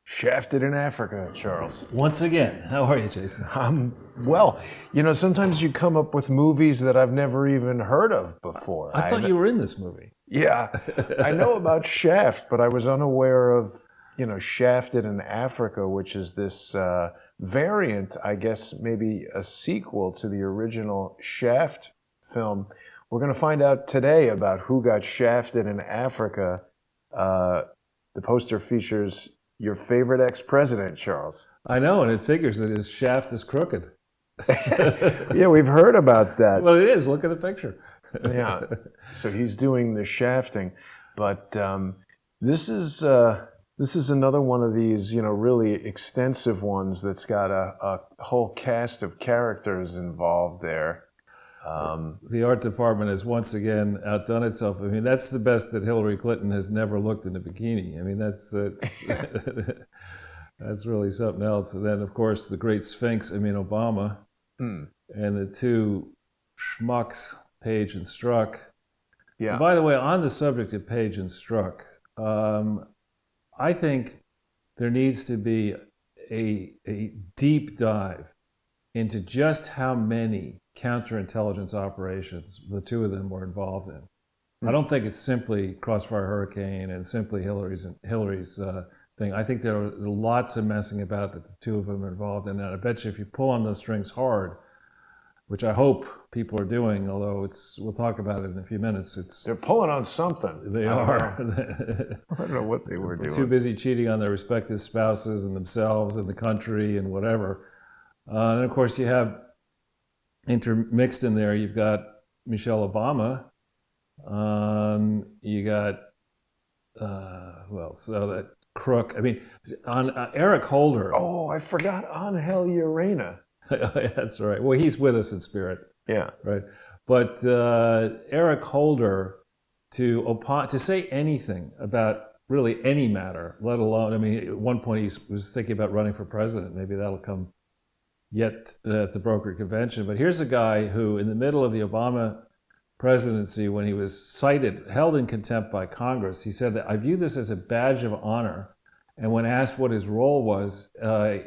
Shafted in Africa, Charles. Once again, how are you, Jason? Well, sometimes you come up with movies that I've never even heard of before. I thought you were in this movie. Yeah, I know about Shaft, but I was unaware of, Shafted in Africa, which is this variant, I guess, maybe a sequel to the original Shaft film. We're going to find out today about who got shafted in Africa. The poster features your favorite ex-president, Charles. I know, and it figures that his shaft is crooked. Yeah, we've heard about that. Well, it is. Look at the picture. Yeah, so he's doing the shafting, but this is another one of these, really extensive ones that's got a whole cast of characters involved there. The art department has once again outdone itself. I mean, that's the best that Hillary Clinton has never looked in a bikini. I mean, that's that's really something else. And then, of course, the great Sphinx, Obama, and the two schmucks, Page and Strzok. Yeah. And by the way, on the subject of Page and Strzok, I think there needs to be a deep dive into just how many counterintelligence operations the two of them were involved in. I don't think it's simply Crossfire Hurricane and simply Hillary's thing. I think there are lots of messing about that the two of them are involved in. And I bet you if you pull on those strings hard, which I hope people are doing, although we'll talk about it in a few minutes. They're pulling on something. They are. I don't know what they were doing. Too busy cheating on their respective spouses and themselves and the country and whatever. And of course you have intermixed in there, you've got Michelle Obama. You got, so that crook. I mean, on Eric Holder. Oh, I forgot Angel Urena. That's right. Well, he's with us in spirit. Yeah. Right. But Eric Holder, to say anything about really any matter, let alone, at one point he was thinking about running for president. Maybe that'll come yet at the broker convention. But here's a guy who, in the middle of the Obama presidency, when he was held in contempt by Congress, he said that I view this as a badge of honor. And when asked what his role was,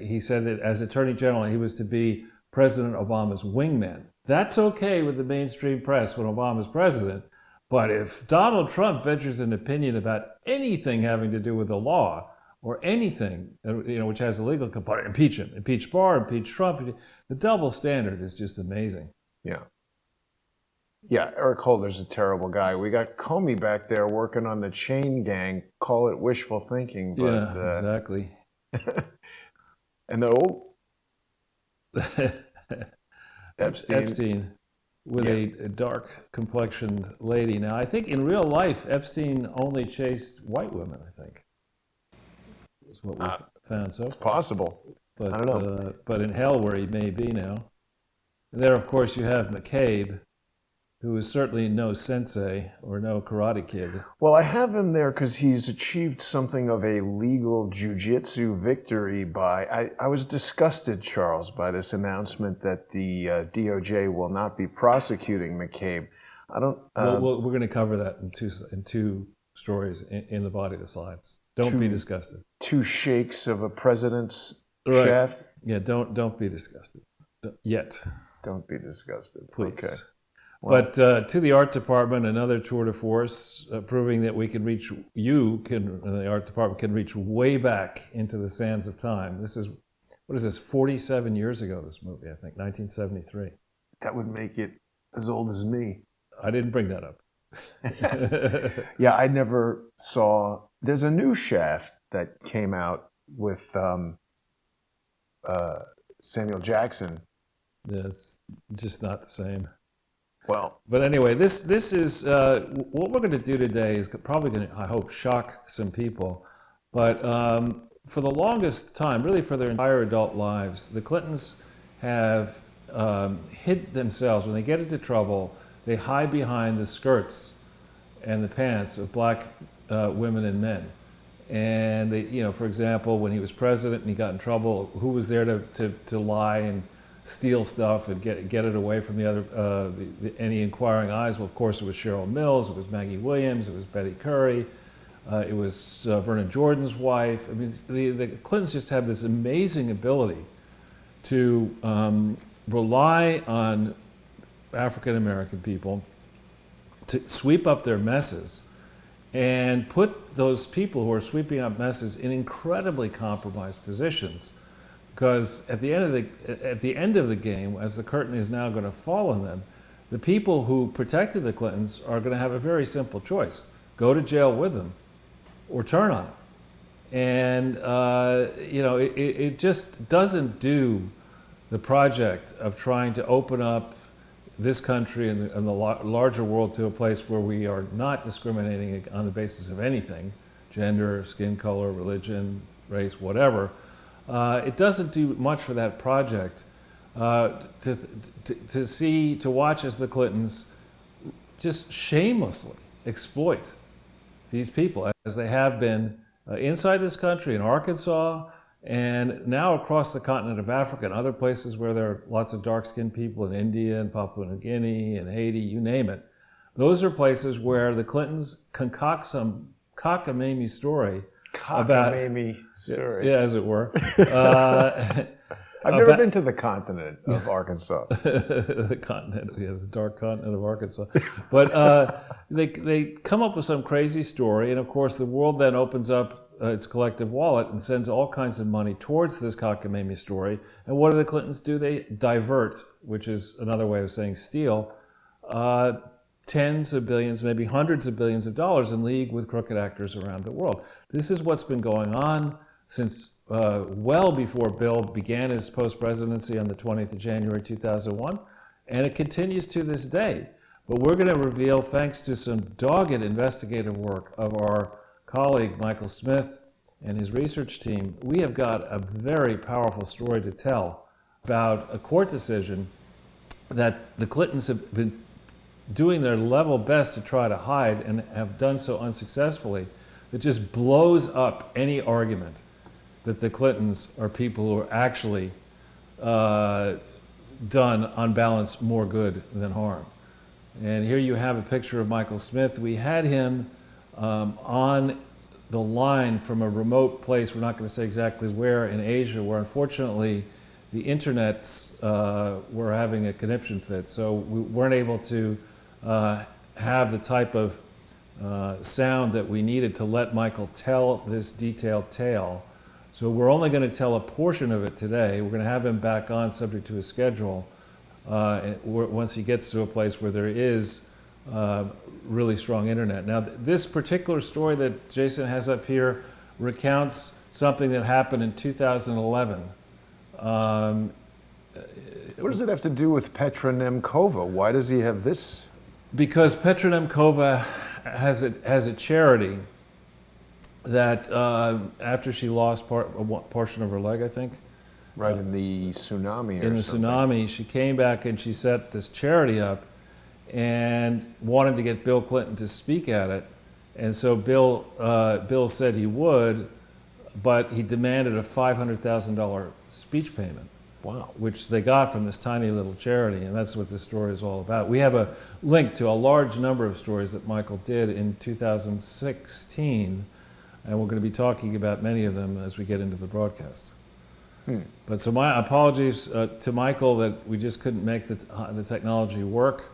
he said that as Attorney General, he was to be President Obama's wingman. That's okay with the mainstream press when Obama's president. But if Donald Trump ventures an opinion about anything having to do with the law, or anything, which has a legal component, impeach him, impeach Barr, impeach Trump. The double standard is just amazing. Yeah. Yeah, Eric Holder's a terrible guy. We got Comey back there working on the chain gang. Call it wishful thinking, but yeah, exactly. And Epstein with a dark complexioned lady. Now, I think in real life, Epstein only chased white women, I think. Is what we've found so far. It's possible. But, I don't know. But in hell where he may be now. And there, of course, you have McCabe, who is certainly no sensei or no Karate Kid. Well, I have him there because he's achieved something of a legal jiu-jitsu victory by... I was disgusted, Charles, by this announcement that the DOJ will not be prosecuting McCabe. I don't... Well, we're going to cover that in two stories in the body of the slides. Don't be disgusted. Two shakes of a president's shaft? Yeah, don't be disgusted. Yet. Don't be disgusted. Please. Okay. Well, but to the art department, another tour de force, proving that we can reach, the art department can reach way back into the sands of time. This is, 47 years ago, this movie, I think, 1973. That would make it as old as me. I didn't bring that up. Yeah, I never saw... There's a new Shaft that came out with Samuel Jackson. Yes, just not the same. Well, but anyway, this is what we're going to do today is probably going to, I hope, shock some people. But for the longest time, really for their entire adult lives, the Clintons have hid themselves. When they get into trouble, they hide behind the skirts and the pants of black women and men. And they, for example, when he was president and he got in trouble, who was there to lie and steal stuff and get it away from the other any inquiring eyes. Well, of course, it was Cheryl Mills, it was Maggie Williams, it was Betty Curry, it was Vernon Jordan's wife. I mean, the Clintons just have this amazing ability to rely on African American people to sweep up their messes and put those people who are sweeping up messes in incredibly compromised positions. Because at the end of the game, as the curtain is now going to fall on them, the people who protected the Clintons are going to have a very simple choice: go to jail with them, or turn on them. And it just doesn't do the project of trying to open up this country and the larger world to a place where we are not discriminating on the basis of anything, gender, skin color, religion, race, whatever. It doesn't do much for that project to watch as the Clintons just shamelessly exploit these people, as they have been inside this country, in Arkansas, and now across the continent of Africa and other places where there are lots of dark-skinned people, in India and Papua New Guinea and Haiti, you name it. Those are places where the Clintons concoct some cockamamie story Cockamamie story. Yeah, as it were. I've never been to the continent of Arkansas. The continent, yeah, the dark continent of Arkansas. But they come up with some crazy story, and of course the world then opens up its collective wallet and sends all kinds of money towards this cockamamie story. And what do the Clintons do? They divert, which is another way of saying steal, tens of billions, maybe hundreds of billions of dollars in league with crooked actors around the world. This is what's been going on since well before Bill began his post-presidency on the 20th of January 2001, and it continues to this day. But we're going to reveal, thanks to some dogged investigative work of our colleague Michael Smith and his research team, we have got a very powerful story to tell about a court decision that the Clintons have been doing their level best to try to hide and have done so unsuccessfully, that just blows up any argument that the Clintons are people who are actually done, on balance, more good than harm. And here you have a picture of Michael Smith. We had him on the line from a remote place, we're not going to say exactly where, in Asia, where unfortunately the internets were having a conniption fit. So we weren't able to have the type of sound that we needed to let Michael tell this detailed tale. So we're only going to tell a portion of it today. We're going to have him back on, subject to his schedule, once he gets to a place where there is really strong internet. Now, this particular story that Jason has up here recounts something that happened in 2011. What does it have to do with Petra Nemcova? Why does he have this? Because Petra Nemcova has a charity that after she lost a portion of her leg, I think. Right, in the tsunami or in the something. tsunami, she came back and she set this charity up and wanted to get Bill Clinton to speak at it. And so Bill said he would, but he demanded a $500,000 speech payment. Wow. Which they got from this tiny little charity, and that's what this story is all about. We have a link to a large number of stories that Michael did in 2016, and we're going to be talking about many of them as we get into the broadcast. But so my apologies to Michael that we just couldn't make the technology work.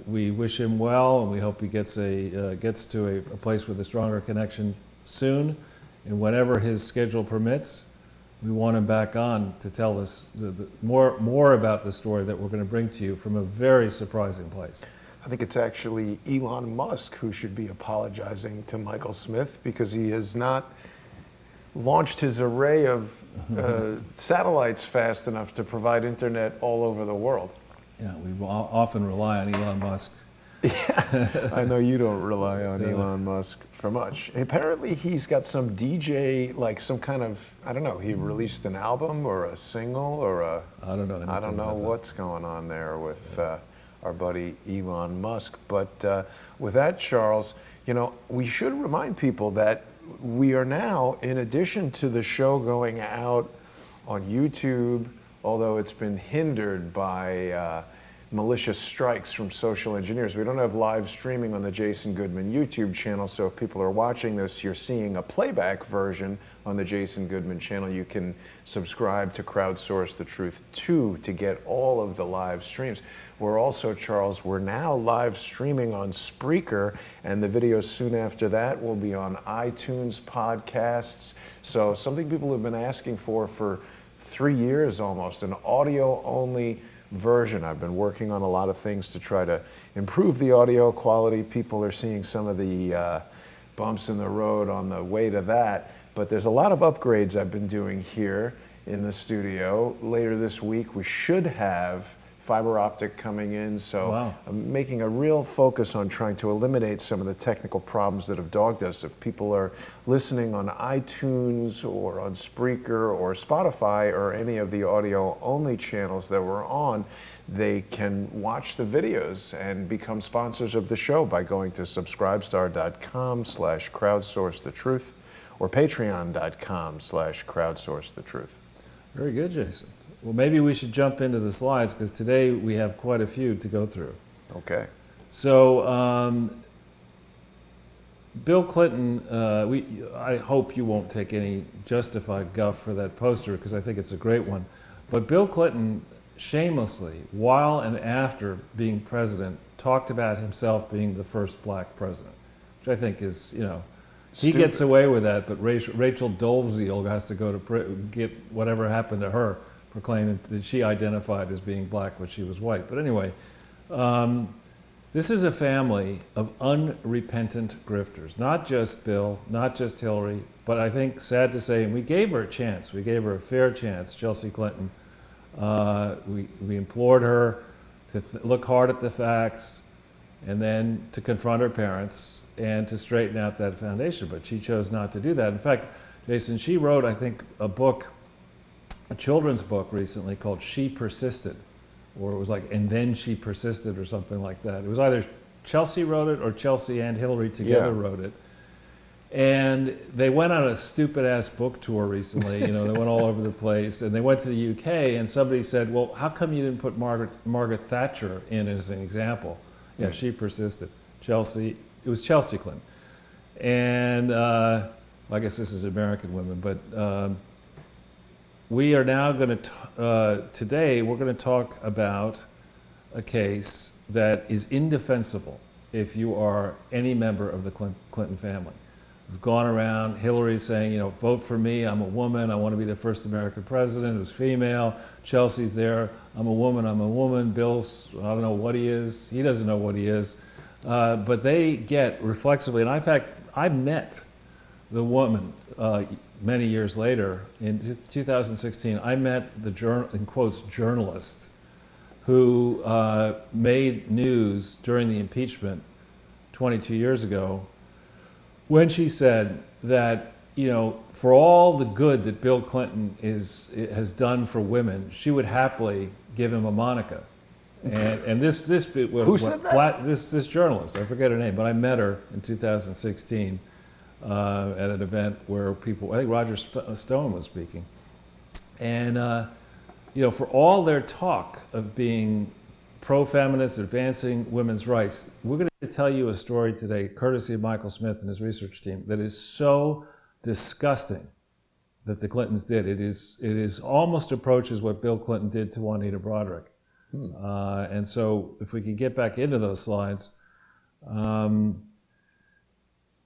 We wish him well, and we hope he gets to a place with a stronger connection soon, and whenever his schedule permits. We want him back on to tell us more about the story that we're going to bring to you from a very surprising place. I think it's actually Elon Musk who should be apologizing to Michael Smith because he has not launched his array of satellites fast enough to provide internet all over the world. Yeah, we often rely on Elon Musk. Yeah, I know you don't rely on Elon Musk for much. Apparently he's got some DJ, like some kind of, I don't know, he released an album or a single or a... I don't know what's going on there with our buddy Elon Musk. But with that, Charles, you know, we should remind people that we are now, in addition to the show going out on YouTube, although it's been hindered by malicious strikes from social engineers. We don't have live streaming on the Jason Goodman YouTube channel, so if people are watching this, you're seeing a playback version on the Jason Goodman channel. You can subscribe to Crowdsource the Truth 2 to get all of the live streams. We're also, Charles, we're now live streaming on Spreaker, and the videos soon after that will be on iTunes podcasts. So something people have been asking for 3 years almost, an audio-only version. I've been working on a lot of things to try to improve the audio quality. People are seeing some of the bumps in the road on the way to that, but there's a lot of upgrades I've been doing here in the studio. Later this week we should have fiber optic coming in, so Wow. I'm making a real focus on trying to eliminate some of the technical problems that have dogged us. If people are listening on iTunes or on Spreaker or Spotify or any of the audio-only channels that we're on, they can watch the videos and become sponsors of the show by going to subscribestar.com/crowdsourcethetruth or patreon.com/crowdsourcethetruth. Very good, Jason. Well, maybe we should jump into the slides because today we have quite a few to go through. Okay. So, Bill Clinton, I hope you won't take any justified guff for that poster because I think it's a great one. But Bill Clinton shamelessly, while and after being president, talked about himself being the first black president, which I think is, he Stupid. gets away with that, but Rachel Dolezal has to go to get whatever happened to her for claiming that she identified as being black when she was white. But anyway, this is a family of unrepentant grifters. Not just Bill, not just Hillary, but I think, sad to say, and we gave her a chance. We gave her a fair chance, Chelsea Clinton. We implored her to look hard at the facts and then to confront her parents and to straighten out that foundation. But she chose not to do that. In fact, Jason, she wrote, I think, a children's book recently called She Persisted, or it was like, and then she persisted or something like that. It was either Chelsea wrote it or Chelsea and Hillary together wrote it. And they went on a stupid ass book tour recently, they went all over the place, and they went to the UK and somebody said, well, how come you didn't put Margaret Thatcher in as an example? Yeah, She Persisted. It was Chelsea Clinton. And I guess this is American women, but we are now going to, today, we're going to talk about a case that is indefensible if you are any member of the Clinton family. We've gone around, Hillary saying, vote for me, I'm a woman, I want to be the first American president who's female. Chelsea's there, I'm a woman. Bill's, I don't know what he is, he doesn't know what he is. But they get reflexively, and in fact, I met the woman many years later. In 2016, I met the in quotes journalist who made news during the impeachment 22 years ago when she said that, for all the good that Bill Clinton has done for women, she would happily give him a Monica. And this Who said that? This journalist, I forget her name, but I met her in 2016 at an event where I think Roger Stone was speaking. And, for all their talk of being pro-feminist, advancing women's rights, we're going to tell you a story today, courtesy of Michael Smith and his research team, that is so disgusting that the Clintons did. It is almost approaches what Bill Clinton did to Juanita Broaddrick. And so if we could get back into those slides,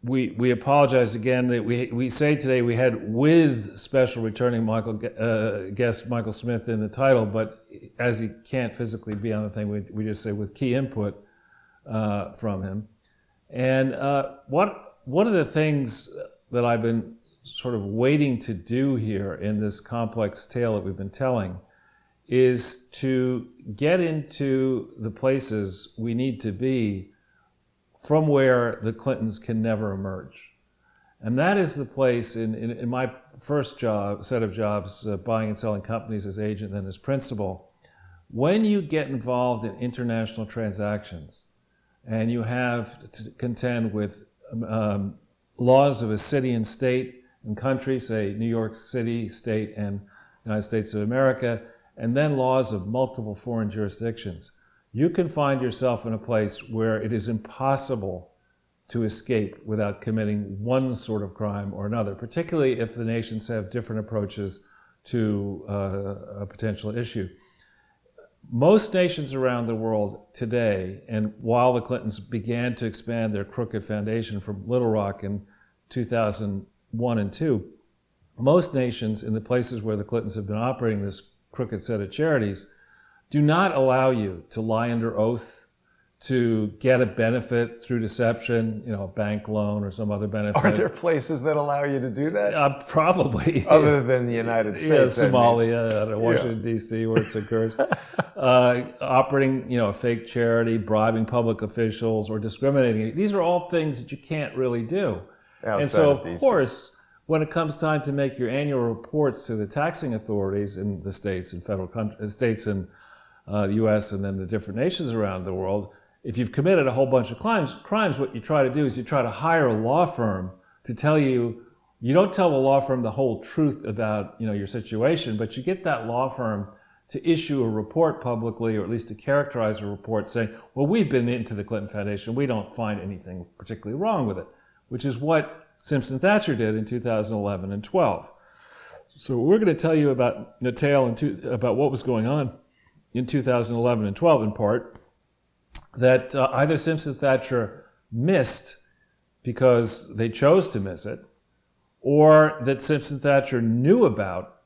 we apologize again that we say today we had with special returning guest Michael Smith in the title, but as he can't physically be on the thing, we just say with key input from him. And one of the things that I've been sort of waiting to do here in this complex tale that we've been telling is to get into the places we need to be from where the Clintons can never emerge. And that is the place in my first set of jobs, buying and selling companies as agent and then as principal. When you get involved in international transactions and you have to contend with laws of a city and state and country, say New York City, state, and United States of America, and then laws of multiple foreign jurisdictions, you can find yourself in a place where it is impossible to escape without committing one sort of crime or another, particularly if the nations have different approaches to a potential issue. Most nations around the world today, and while the Clintons began to expand their crooked foundation from Little Rock in 2001 and 2, most nations in the places where the Clintons have been operating this crooked set of charities do not allow you to lie under oath, to get a benefit through deception, a bank loan or some other benefit. Are there places that allow you to do that? Probably. Other than the United States. Somalia, Washington, D.C., where it occurs. Operating, a fake charity, bribing public officials, or discriminating. These are all things that you can't really do. Outside and so, of course, when it comes time to make your annual reports to the taxing authorities in the states and states and the U.S. and then the different nations around the world, if you've committed a whole bunch of crimes, what you try to do is you try to hire a law firm to tell you. You don't tell the law firm the whole truth about your situation, but you get that law firm to issue a report publicly, or at least to characterize a report saying, well, we've been into the Clinton Foundation. We don't find anything particularly wrong with it, which is what Simpson Thatcher did in 2011 and 12. So we're going to tell you about about what was going on in 2011 and 12 in part, that either Simpson Thatcher missed because they chose to miss it, or that Simpson Thatcher knew about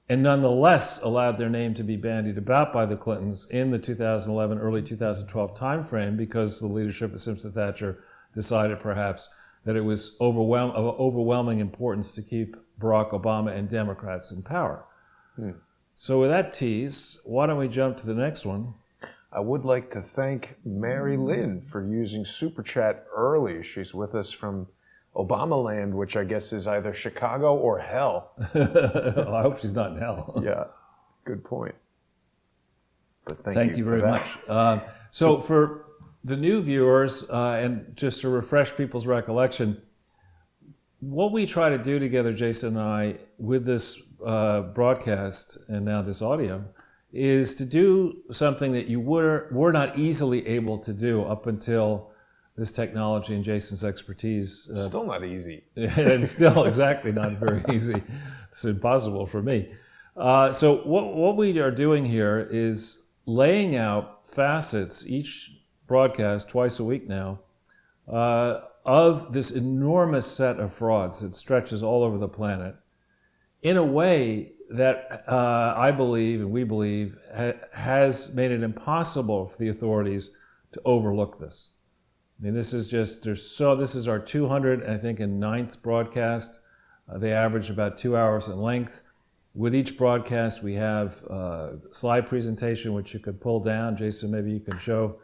and nonetheless allowed their name to be bandied about by the Clintons in the 2011, early 2012 timeframe because the leadership of Simpson Thatcher decided perhaps that it was of overwhelming importance to keep Barack Obama and Democrats in power. So with that tease, why don't we jump to the next one? I would like to thank Mary Lynn for using Super Chat early. She's with us from Obama land, which I guess is either Chicago or hell. I hope she's not in hell. Yeah, good point. But thank you very much. So for the new viewers, and just to refresh people's recollection, what we try to do together, Jason and I, with this broadcast and now this audio, is to do something that you were not easily able to do up until this technology and Jason's expertise. Still not easy. And still exactly not very easy. It's impossible for me. So what we are doing here is laying out facets, each broadcast twice a week now, of this enormous set of frauds that stretches all over the planet in a way that I believe and we believe has made it impossible for the authorities to overlook this. I mean, this is this is our 209th broadcast. They average about 2 hours in length. With each broadcast, we have a slide presentation, which you could pull down. Jason, maybe you can show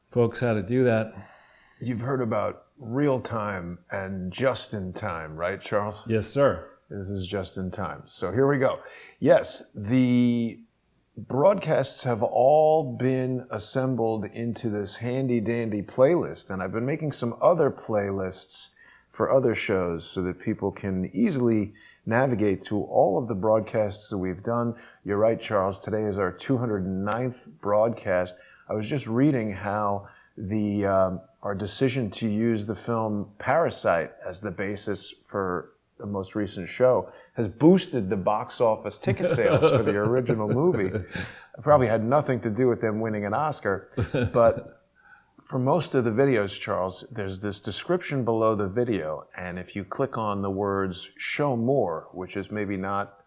folks how to do that. You've heard about real time and just in time, right, Charles? Yes, sir. This is just in time. So here we go. Yes, the broadcasts have all been assembled into this handy dandy playlist, and I've been making some other playlists for other shows so that people can easily navigate to all of the broadcasts that we've done. You're right, Charles. Today is our 209th broadcast. I was just reading how our decision to use the film Parasite as the basis for the most recent show has boosted the box office ticket sales for the original movie. It probably had nothing to do with them winning an Oscar, but for most of the videos, Charles, there's this description below the video, and if you click on the words "show more," which is maybe not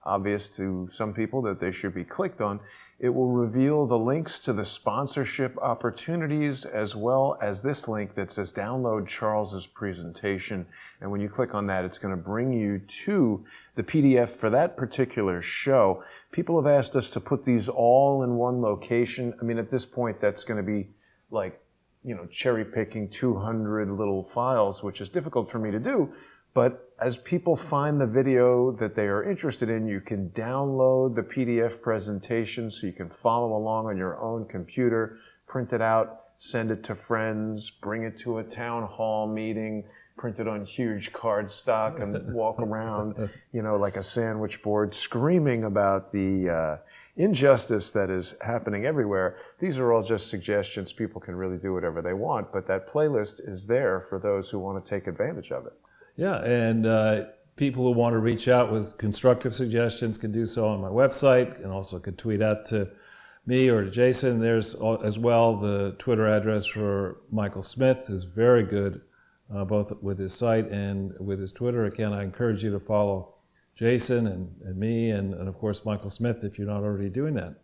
obvious to some people that they should be clicked on, it will reveal the links to the sponsorship opportunities as well as this link that says download Charles's presentation. And when you click on that, it's going to bring you to the PDF for that particular show. People have asked us to put these all in one location. I mean, at this point, that's going to be like, cherry picking 200 little files, which is difficult for me to do. But as people find the video that they are interested in, you can download the PDF presentation so you can follow along on your own computer, print it out, send it to friends, bring it to a town hall meeting, printed on huge cardstock and walk around, like a sandwich board, screaming about the injustice that is happening everywhere. These are all just suggestions. People can really do whatever they want, but that playlist is there for those who want to take advantage of it. Yeah, and people who want to reach out with constructive suggestions can do so on my website, and also could tweet out to me or to Jason. There's as well the Twitter address for Michael Smith, who's very good both with his site and with his Twitter account. I encourage you to follow Jason and me and of course Michael Smith if you're not already doing that.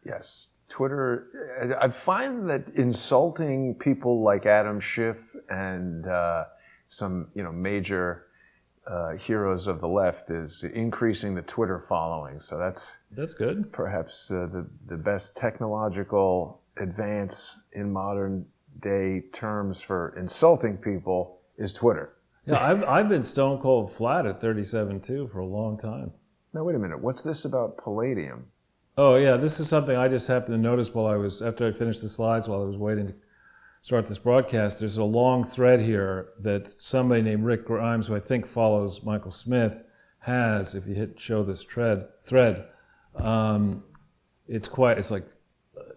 Yes, Twitter. I find that insulting people like Adam Schiff and some major heroes of the left is increasing the Twitter following. So that's good. Perhaps the best technological advance in modern day terms for insulting people is Twitter. Yeah, I've been stone cold flat at 37 too for a long time. Now wait a minute. What's this about palladium? Oh yeah, this is something I just happened to notice after I finished the slides while I was waiting to start this broadcast. There's a long thread here that somebody named Rick Grimes, who I think follows Michael Smith, has. If you hit show this thread, it's like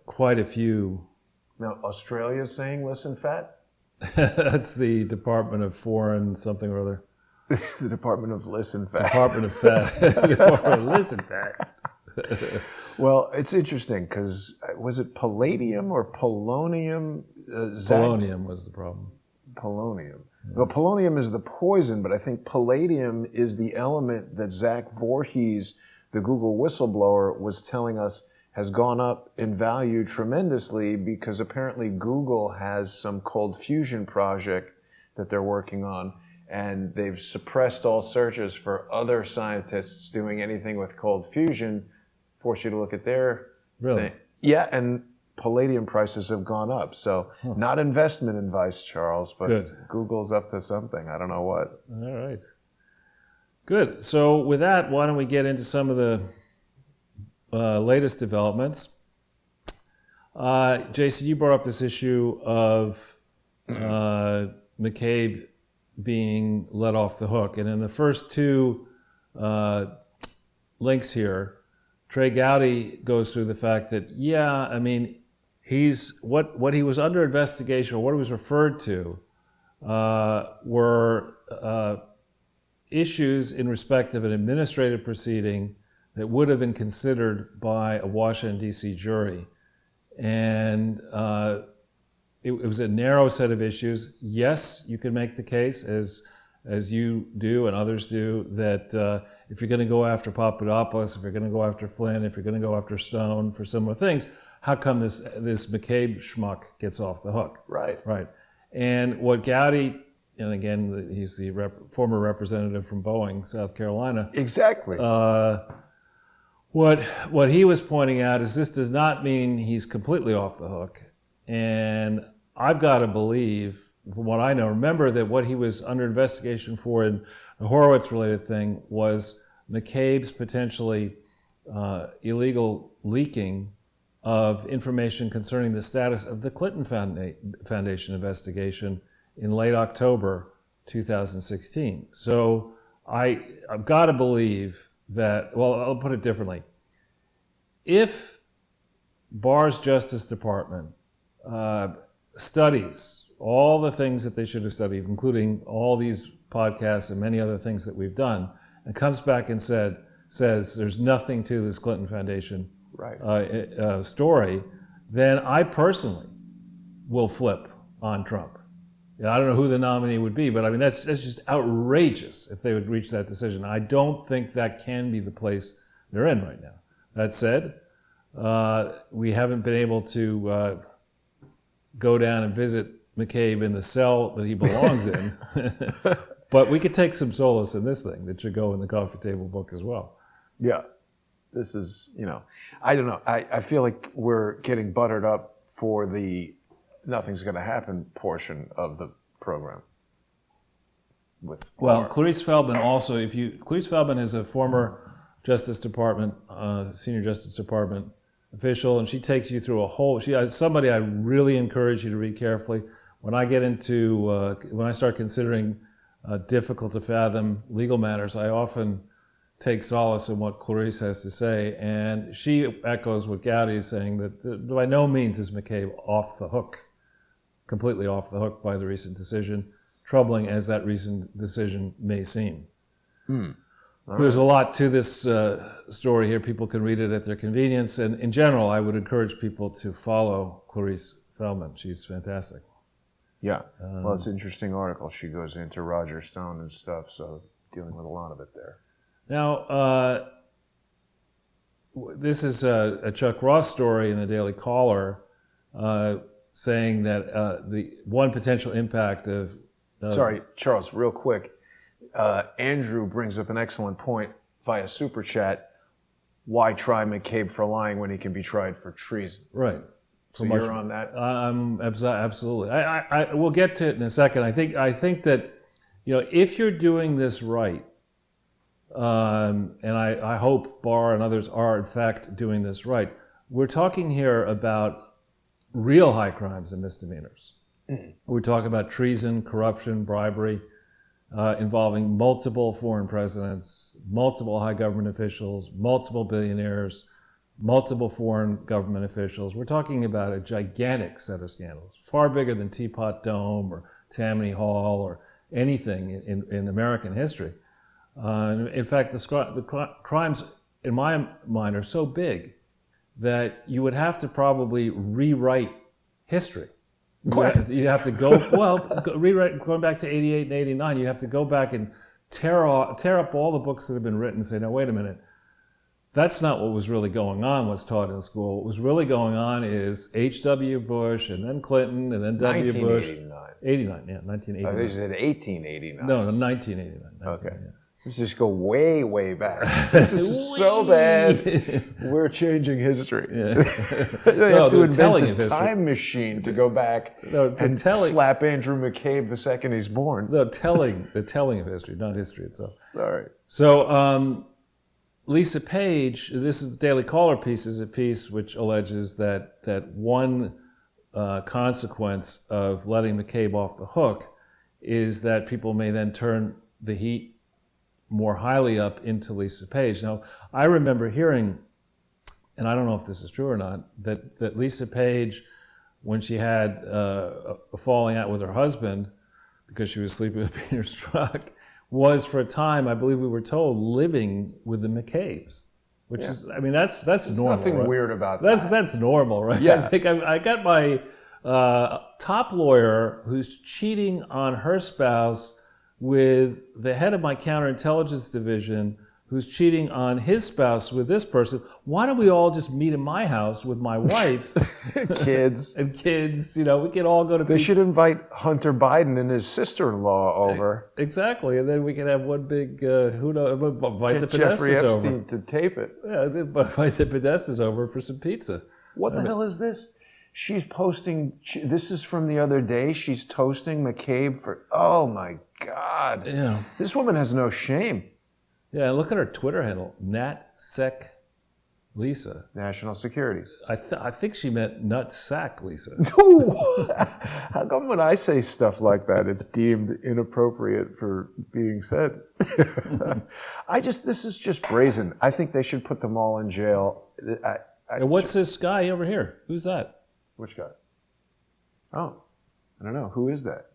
quite a few. Now Australia's saying listen fat? That's the Department of Foreign something or other. The Department of Listen Fat. Department of Fat. Department of Listen Fat. Well, it's interesting because was it palladium or polonium? Polonium was the problem. Polonium. Yeah. Well, polonium is the poison, but I think palladium is the element that Zach Voorhees, the Google whistleblower, was telling us has gone up in value tremendously because apparently Google has some cold fusion project that they're working on, and they've suppressed all searches for other scientists doing anything with cold fusion. Force you to look at their thing. Yeah, and palladium prices have gone up. So not investment advice, Charles, but good. Google's up to something. I don't know what. All right. Good. So with that, why don't we get into some of the latest developments. Jason, you brought up this issue of McCabe being let off the hook. And in the first two links here, Trey Gowdy goes through the fact that, what he was under investigation, or what he was referred to, were issues in respect of an administrative proceeding that would have been considered by a Washington, D.C. jury. And it was a narrow set of issues. Yes, you can make the case, as you do and others do, that if you're going to go after Papadopoulos, if you're going to go after Flynn, if you're going to go after Stone for similar things, how come this McCabe schmuck gets off the hook? Right. Right. And what Gowdy, and again, he's the former representative from Boeing, South Carolina. Exactly. What he was pointing out is this does not mean he's completely off the hook. And I've got to believe, from what I know, remember that what he was under investigation for in the Horowitz-related thing was McCabe's potentially illegal leaking of information concerning the status of the Clinton Foundation investigation in late October 2016. So I've got to believe that, well, I'll put it differently. If Barr's Justice Department studies all the things that they should have studied, including all these podcasts and many other things that we've done, and comes back and says there's nothing to this Clinton Foundation story, then I personally will flip on Trump. I don't know who the nominee would be, but I mean that's just outrageous if they would reach that decision. I don't think that can be the place they're in right now. That said, we haven't been able to go down and visit McCabe in the cell that he belongs in, but we could take some solace in this thing that should go in the coffee table book as well. Yeah, this is, I don't know. I feel like we're getting buttered up for the nothing's going to happen portion of the program. Clarice Feldman also, Clarice Feldman is a former Justice Department, senior Justice Department official, and she takes you through a whole, somebody I really encourage you to read carefully. When I get into, when I start considering difficult to fathom legal matters, I often take solace in what Clarice has to say, and she echoes what Gowdy is saying, that by no means is McCabe off the hook, completely off the hook by the recent decision, troubling as that recent decision may seem. There's a lot to this story here. People can read it at their convenience, and in general, I would encourage people to follow Clarice Feldman. She's fantastic. Yeah, well, it's an interesting article. She goes into Roger Stone and stuff, so dealing with a lot of it there. Now, this is a Chuck Ross story in the Daily Caller, saying that the one potential impact of... Sorry, Charles, real quick. Andrew brings up an excellent point via Super Chat. Why try McCabe for lying when he can be tried for treason? Right. So you're on that? Absolutely. I we'll get to it in a second. I think that, if you're doing this right, and I hope Barr and others are in fact doing this right, we're talking here about real high crimes and misdemeanors. We're talking about treason, corruption, bribery, involving multiple foreign presidents, multiple high government officials, multiple billionaires, multiple foreign government officials. We're talking about a gigantic set of scandals, far bigger than Teapot Dome or Tammany Hall or anything in American history. In fact, the crimes, in my mind, are so big that you would have to probably rewrite history. You'd have to go, rewrite, going back to 88 and 89, you'd have to go back and tear up all the books that have been written and say, no, wait a minute, that's not what was really going on, what's taught in school. What was really going on is H.W. Bush and then Clinton and then W. Bush. 1989, 1989. I think you said 1889. No, 1989. Okay. Yeah. Let's just go way, way back. This is so bad. We're changing history. Yeah. They have to invent a time machine to go back and slap Andrew McCabe the second he's born. No, the telling of history, not history itself. Sorry. So Lisa Page, this is the Daily Caller piece, is a piece which alleges that one consequence of letting McCabe off the hook is that people may then turn the heat more highly up into Lisa Page. Now, I remember hearing, and I don't know if this is true or not, that Lisa Page, when she had a falling out with her husband because she was sleeping with Peter Strzok, was for a time, I believe we were told, living with the McCabes, which is, I mean, that's normal. Nothing right? weird about that. That's normal, right? Yeah. I think I got my top lawyer who's cheating on her spouse with the head of my counterintelligence division who's cheating on his spouse with this person. Why don't we all just meet in my house with my wife? Kids. And kids, we can all go to They should invite Hunter Biden and his sister-in-law over. Exactly, and then we can have one big, invite the Jeffrey Podestas Epstein over. to tape it. Yeah, invite the Podestas over for some pizza. What the hell is this? She's posting, this is from the other day, she's toasting McCabe for, oh my God. Yeah. This woman has no shame. Yeah, look at her Twitter handle, NatSec Lisa. National security. I think she meant Nutsack Lisa. How come when I say stuff like that, it's deemed inappropriate for being said? This is just brazen. I think they should put them all in jail. And what's this guy over here? Who's that? Which guy? Oh, I don't know. Who is that?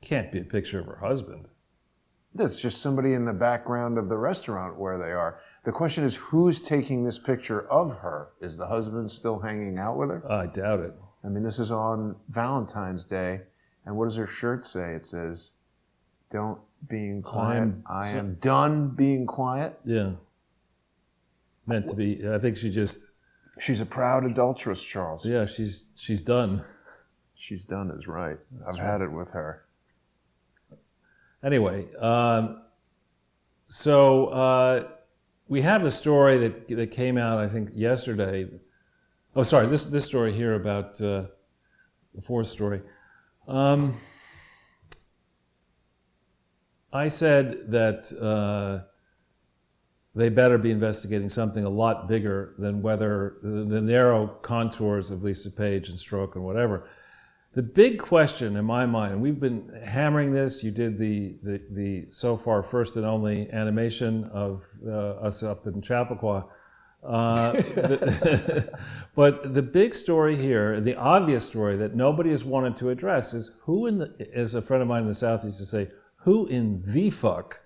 Can't be a picture of her husband. That's just somebody in the background of the restaurant where they are. The question is, who's taking this picture of her? Is the husband still hanging out with her? I doubt it. I mean, this is on Valentine's Day, and what does her shirt say? It says, "Don't being quiet. I am done being quiet." Yeah. Meant to be. I think She's a proud adulteress, Charles. Yeah, she's done. She's done is right. I've had it with her. Anyway, so we have a story that came out, I think, yesterday. Oh, sorry, this story here about the fourth story. I said that they better be investigating something a lot bigger than whether the narrow contours of Lisa Page and Strzok and whatever. The big question in my mind, and we've been hammering this. You did the so far first and only animation of us up in Chappaqua. But the big story here, the obvious story that nobody has wanted to address is as a friend of mine in the South used to say, who in the fuck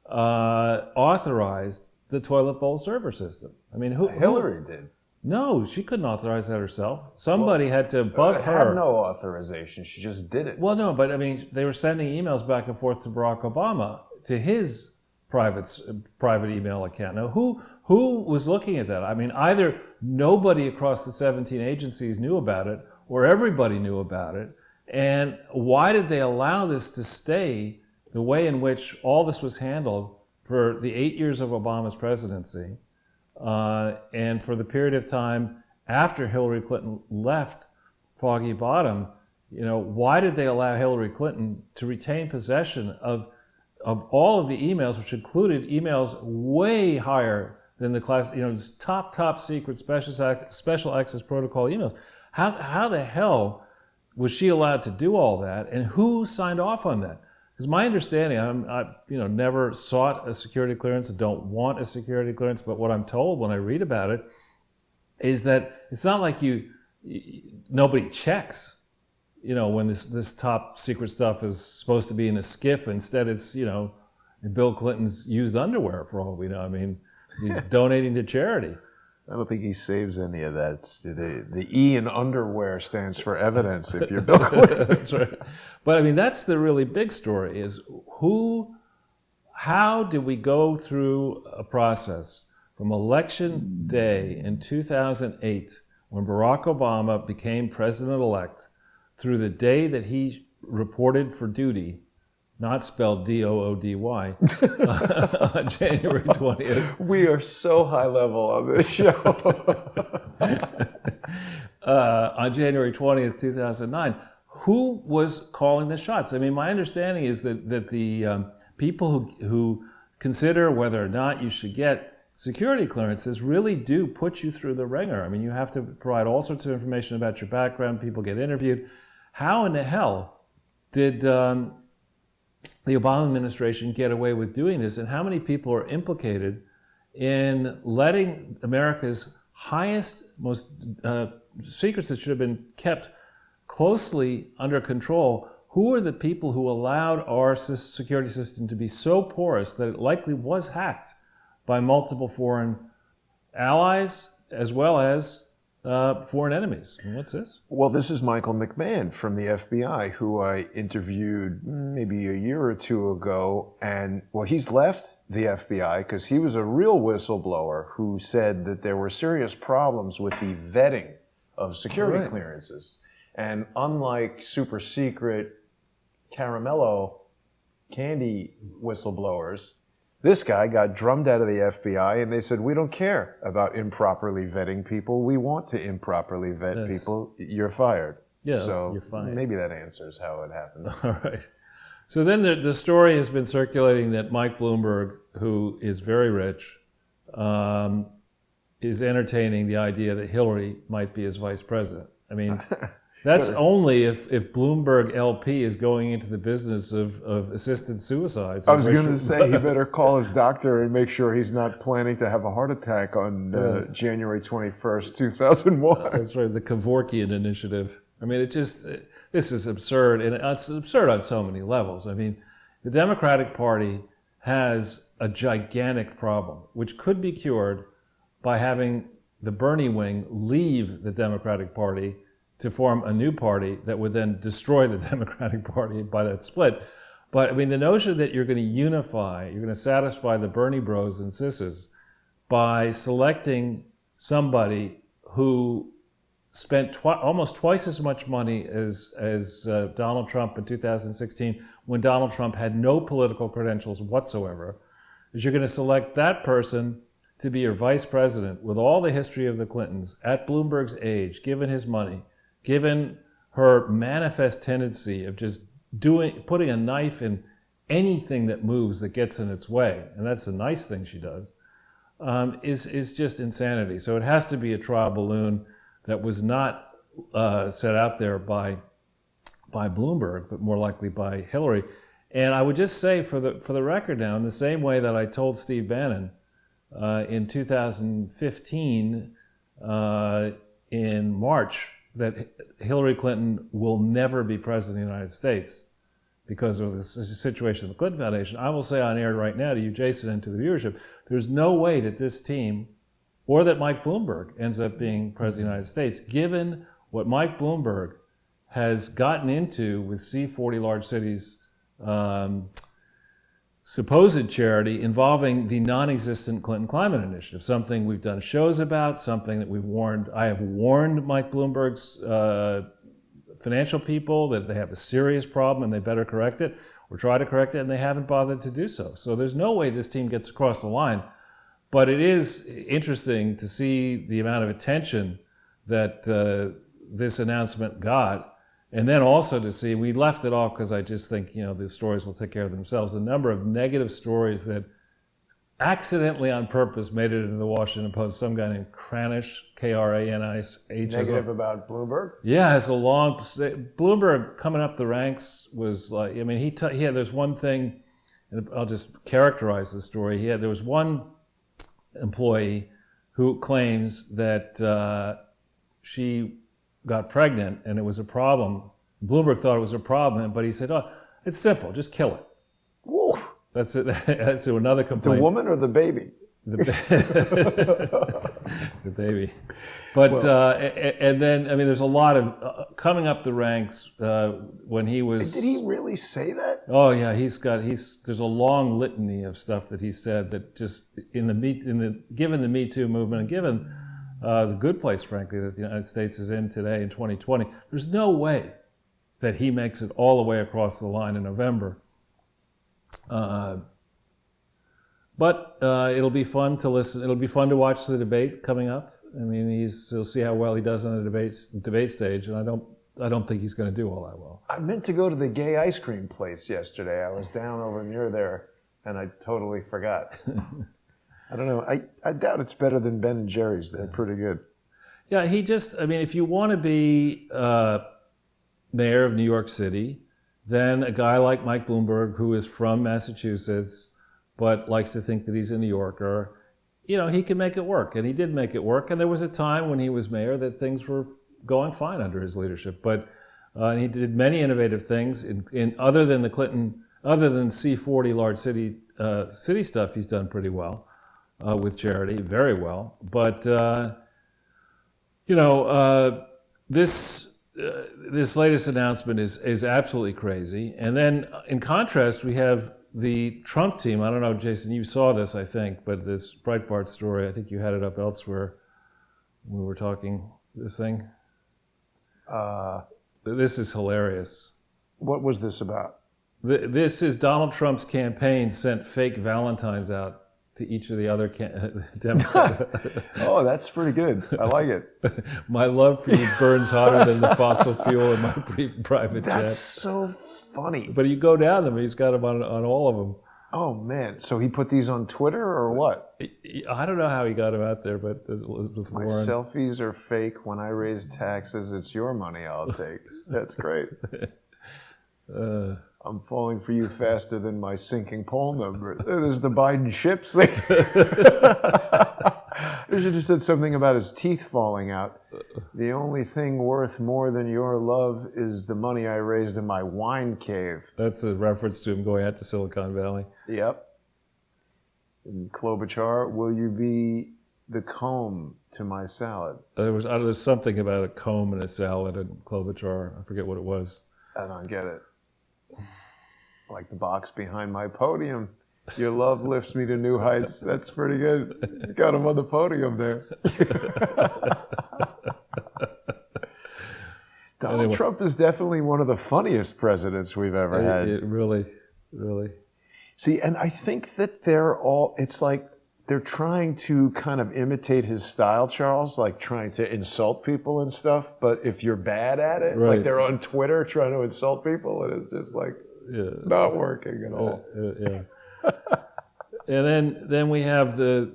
authorized the toilet bowl server system? I mean, Hillary did. No, she couldn't authorize that herself. Somebody had to above her. Had no authorization. She just did it. Well, no, but I mean, they were sending emails back and forth to Barack Obama to his private email account. Now, who was looking at that? I mean, either nobody across the 17 agencies knew about it, or everybody knew about it. And why did they allow this to stay the way in which all this was handled for the 8 years of Obama's presidency? And for the period of time after Hillary Clinton left Foggy Bottom, why did they allow Hillary Clinton to retain possession of all of the emails, which included emails way higher than the class, top secret special access protocol emails? How the hell was she allowed to do all that, and who signed off on that? Because my understanding, I never sought a security clearance, I don't want a security clearance, but what I'm told when I read about it is that it's not like nobody checks, when this top secret stuff is supposed to be in a skiff. Instead, it's, in Bill Clinton's used underwear, for all we know. I mean, he's donating to charity. I don't think he saves any of that. The E in underwear stands for evidence if you're Bill Clinton. That's right. But I mean, that's the really big story is how did we go through a process from election day in 2008 when Barack Obama became president-elect through the day that he reported for duty, not spelled Doody, on January 20th. We are so high level on this show. On January 20th, 2009, who was calling the shots? I mean, my understanding is that the people who consider whether or not you should get security clearances really do put you through the ringer. I mean, you have to provide all sorts of information about your background. People get interviewed. How in the hell did the Obama administration get away with doing this, and how many people are implicated in letting America's highest, most secrets that should have been kept closely under control? Who are the people who allowed our security system to be so porous that it likely was hacked by multiple foreign allies as well as foreign enemies? And what's this? Well, this is Michael McMahon from the FBI, who I interviewed maybe a year or two ago. And, well, he's left the FBI because he was a real whistleblower who said that there were serious problems with the vetting of security clearances. And unlike super secret caramello candy whistleblowers, this guy got drummed out of the FBI, and they said, we don't care about improperly vetting people. We want to improperly vet people. You're fired. Yeah, so you're fired. Maybe that answers how it happened. All right. So then the story has been circulating that Mike Bloomberg, who is very rich, is entertaining the idea that Hillary might be his vice president. I mean, that's only if Bloomberg LP is going into the business of assisted suicides. I was going to say he better call his doctor and make sure he's not planning to have a heart attack on January 21st, 2001. That's right, the Kevorkian Initiative. I mean, this is absurd, and it's absurd on so many levels. I mean, the Democratic Party has a gigantic problem, which could be cured by having the Bernie wing leave the Democratic Party to form a new party that would then destroy the Democratic Party by that split. But I mean, the notion that you're going to unify, you're going to satisfy the Bernie bros and sisses by selecting somebody who spent almost twice as much money as Donald Trump in 2016, when Donald Trump had no political credentials whatsoever, is you're going to select that person to be your vice president with all the history of the Clintons, at Bloomberg's age, given his money, given her manifest tendency of just putting a knife in anything that moves that gets in its way, and that's the nice thing she does, is just insanity. So it has to be a trial balloon that was not set out there by by Bloomberg, but more likely by Hillary. And I would just say, for the record now, in the same way that I told Steve Bannon in 2015 in March that Hillary Clinton will never be president of the United States because of the situation of the Clinton Foundation, I will say on air right now to you, Jason, and to the viewership, there's no way that this team or that Mike Bloomberg ends up being president of the United States, given what Mike Bloomberg has gotten into with C40 Large Cities supposed charity involving the non-existent Clinton Climate Initiative, something we've done shows about, something that I have warned Mike Bloomberg's financial people that they have a serious problem and they better correct it or try to correct it, and they haven't bothered to do so. So there's no way this team gets across the line. But it is interesting to see the amount of attention that this announcement got. And then also to see, we left it off because I just think, the stories will take care of themselves. The number of negative stories that accidentally on purpose made it into the Washington Post. Some guy named Kranish, K-R-A-N-I-H. Negative about Bloomberg? Yeah, it's a long... Bloomberg coming up the ranks was like, there's one thing, and I'll just characterize the story. There was one employee who claims that she got pregnant and it was a problem. Bloomberg thought it was a problem, but he said, "Oh, it's simple, just kill it." Woo. That's it. That's another complaint. The woman or the baby? The baby. But and then there's a lot of coming up the ranks when he was. Did he really say that? Oh yeah, there's a long litany of stuff that he said that just given the Me Too movement and given the good place, frankly, that the United States is in today in 2020, there's no way that he makes it all the way across the line in November. But it'll be fun to listen. It'll be fun to watch the debate coming up. You'll see how well he does on the debate stage, and I don't think he's going to do all that well. I meant to go to the gay ice cream place yesterday. I was down over near there, and I totally forgot. I don't know. I doubt it's better than Ben and Jerry's. They're pretty good. Yeah, if you want to be mayor of New York City, then a guy like Mike Bloomberg, who is from Massachusetts, but likes to think that he's a New Yorker, he can make it work. And he did make it work. And there was a time when he was mayor that things were going fine under his leadership. But he did many innovative things in other than C40 Large City stuff. He's done pretty well with charity, very well. But this latest announcement is absolutely crazy. And then in contrast, we have the Trump team. I don't know, Jason, you saw this, I think, but this Breitbart story, I think you had it up elsewhere when we were talking this thing. This is hilarious. What was this about? This is Donald Trump's campaign sent fake Valentines out to each of the other Democrats. Oh, that's pretty good. I like it. My love for you burns hotter than the fossil fuel in my private jet. That's so funny. But you go down them, he's got them on all of them. Oh, man. So he put these on Twitter or what? I don't know how he got them out there, but Elizabeth My Warren. selfies are fake. When I raise taxes, it's your money I'll take. That's great. I'm falling for you faster than my sinking poll number. There's the Biden ships thing. You should have said something about his teeth falling out. The only thing worth more than your love is the money I raised in my wine cave. That's a reference to him going out to Silicon Valley. Yep. And Klobuchar, will you be the comb to my salad? There was something about a comb and a salad and Klobuchar. I forget what it was. I don't get it. Like the box behind my podium. Your love lifts me to new heights. That's pretty good. You got him on the podium there. Donald Trump is definitely one of the funniest presidents we've ever had. It really. See, and I think that it's like they're trying to kind of imitate his style, Charles, like trying to insult people and stuff. But if you're bad at it, right. Like they're on Twitter trying to insult people, and it's just like not working at all. Yeah. And then we have the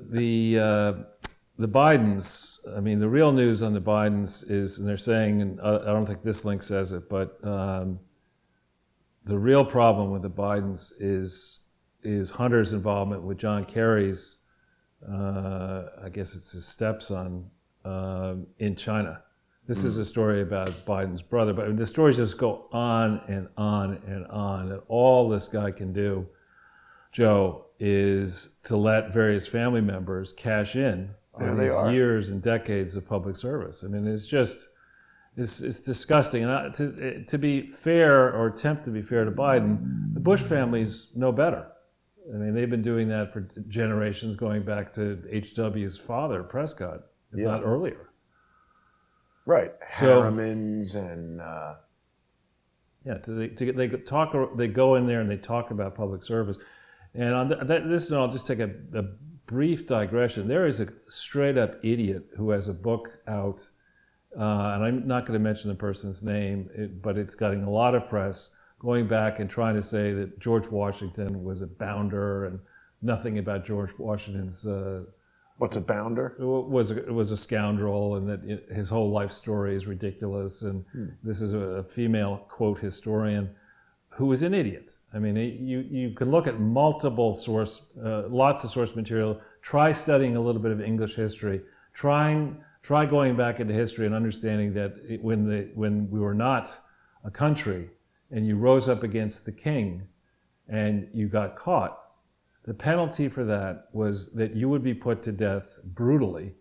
Bidens. The real news on the Bidens is, and they're saying, and I don't think this link says it, but the real problem with the Bidens is Hunter's involvement with John Kerry's, I guess it's his stepson, in China. This is a story about Biden's brother, but the stories just go on and on and on. And all this guy can do, Joe, is to let various family members cash in on these years and decades of public service. I mean, it's just, it's disgusting. And to be fair, or attempt to be fair to Biden, the Bush families know better. I mean, they've been doing that for generations, going back to H.W.'s father, Prescott, if not earlier. Right, So, Harrimans and they go in there and they talk about public service. And on this note, I'll just take a brief digression. There is a straight up idiot who has a book out, and I'm not going to mention the person's name, but it's getting a lot of press, going back and trying to say that George Washington was a bounder and nothing about George Washington's what's a bounder? Was a scoundrel, and that his whole life story is ridiculous. And this is a female, quote, historian who was an idiot. I mean, you can look at multiple lots of source material. Try studying a little bit of English history. Try going back into history and understanding that when we were not a country, and you rose up against the king, and you got caught, the penalty for that was that you would be put to death brutally,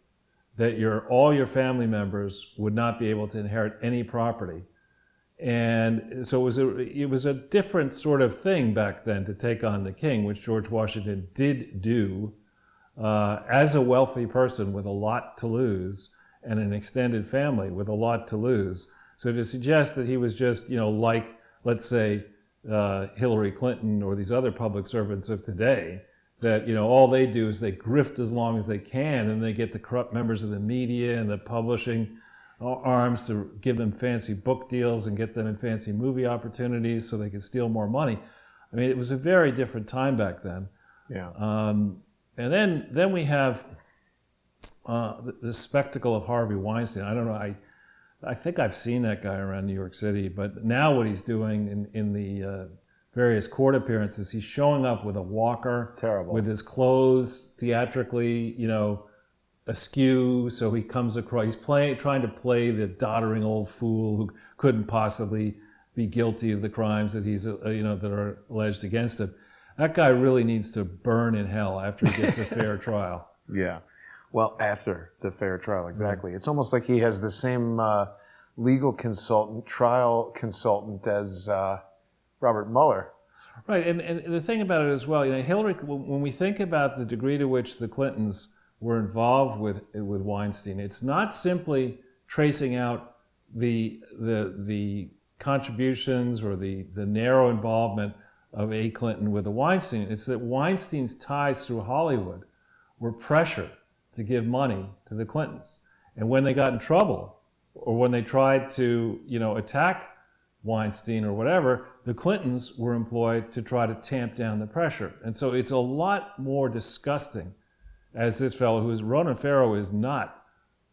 that all your family members would not be able to inherit any property. And so it was a different sort of thing back then to take on the king, which George Washington did do as a wealthy person with a lot to lose and an extended family with a lot to lose. So to suggest that he was just, like, let's say, Hillary Clinton or these other public servants of today, that all they do is they grift as long as they can, and they get the corrupt members of the media and the publishing arms to give them fancy book deals and get them in fancy movie opportunities so they can steal more money. I mean, it was a very different time back then. Yeah. And then we have the spectacle of Harvey Weinstein. I don't know. I think I've seen that guy around New York City, but now what he's doing in the various court appearances, he's showing up with a walker, with his clothes theatrically, askew, so he comes across. He's trying to play the doddering old fool who couldn't possibly be guilty of the crimes that he's, that are alleged against him. That guy really needs to burn in hell after he gets a fair trial. Yeah. Well, after the fair trial, exactly. It's almost like he has the same legal consultant, trial consultant as Robert Mueller. Right, and the thing about it as well, Hillary, when we think about the degree to which the Clintons were involved with Weinstein, it's not simply tracing out the contributions or the narrow involvement of A. Clinton with the Weinstein. It's that Weinstein's ties through Hollywood were pressured to give money to the Clintons. And when they got in trouble, or when they tried to, attack Weinstein or whatever, the Clintons were employed to try to tamp down the pressure. And so it's a lot more disgusting, as this fellow Ronan Farrow is not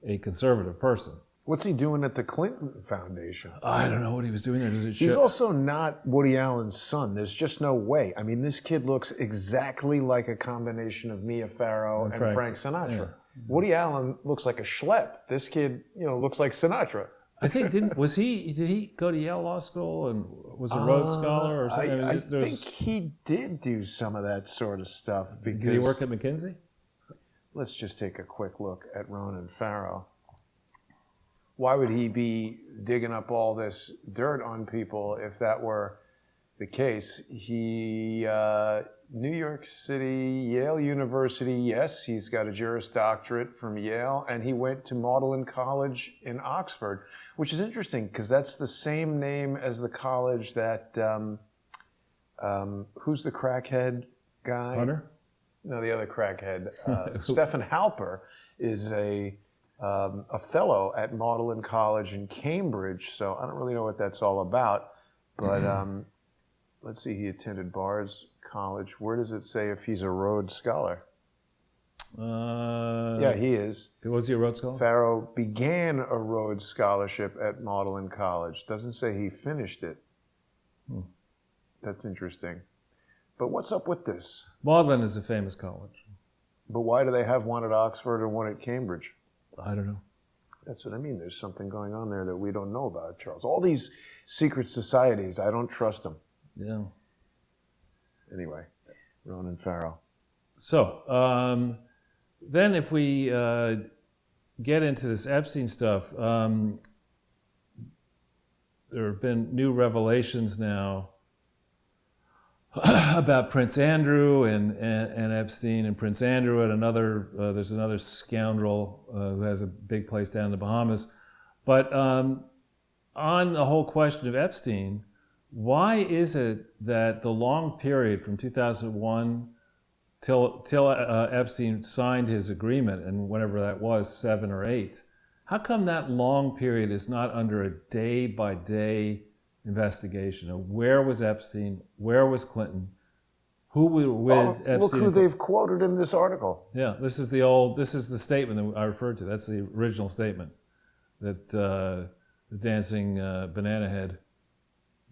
a conservative person. What's he doing at the Clinton Foundation? I don't know what he was doing there. Does it show? He's also not Woody Allen's son. There's just no way. I mean, this kid looks exactly like a combination of Mia Farrow and Frank Sinatra. Yeah. Woody Allen looks like a schlep. This kid, looks like Sinatra. I think did he go to Yale Law School and was a Rhodes Scholar or something? I think he did do some of that sort of stuff. Because did he work at McKinsey? Let's just take a quick look at Ronan Farrow. Why would he be digging up all this dirt on people if that were the case? He, New York City, Yale University, yes, he's got a Juris Doctorate from Yale, and he went to Magdalen College in Oxford, which is interesting because that's the same name as the college that, who's the crackhead guy? Hunter? No, the other crackhead. Stephen Halper is a fellow at Magdalen College in Cambridge, so I don't really know what that's all about. But let's see, he attended Bard's College. Where does it say if he's a Rhodes Scholar? Yeah, he is. Was he a Rhodes Scholar? Farrow began a Rhodes Scholarship at Magdalen College. Doesn't say he finished it. That's interesting. But what's up with this? Magdalen is a famous college. But why do they have one at Oxford and one at Cambridge? I don't know. That's what I mean. There's something going on there that we don't know about, Charles. All these secret societies, I don't trust them. Yeah. Anyway, Ronan Farrow. So, then if we get into this Epstein stuff, there have been new revelations now about Prince Andrew and Epstein, and Prince Andrew and there's another scoundrel who has a big place down in the Bahamas. But on the whole question of Epstein, why is it that the long period from 2001 till Epstein signed his agreement, and whenever that was, 7 or 8, how come that long period is not under a day-by-day investigation of where was Epstein, where was Clinton, who were with Epstein? Look who they've quoted in this article. Yeah, this is the statement that I referred to. That's the original statement that the dancing banana head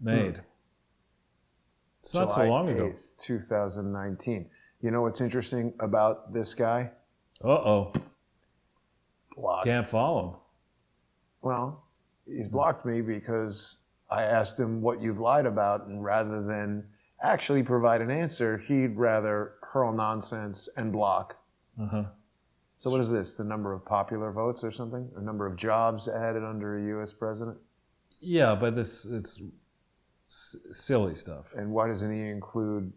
made. It's not so long ago. July 8th, 2019. You know what's interesting about this guy? Uh-oh. Blocked. Can't follow him. Well, he's blocked me because I asked him what you've lied about, and rather than actually provide an answer, he'd rather hurl nonsense and block. Uh-huh. So what is this, the number of popular votes or something? Or number of jobs added under a U.S. president? Yeah, but it's silly stuff. And why doesn't he include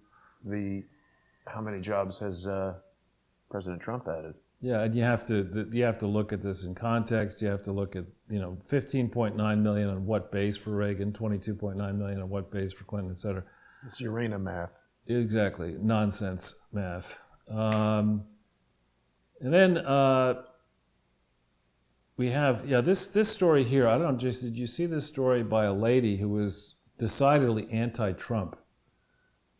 how many jobs has President Trump added? Yeah, and you have to look at this in context. You have to look at 15.9 million on what base for Reagan, 22.9 million on what base for Clinton, et cetera. It's Urena math. Exactly, nonsense math. And then we have this story here. I don't know, Jason, did you see this story by a lady who was decidedly anti-Trump,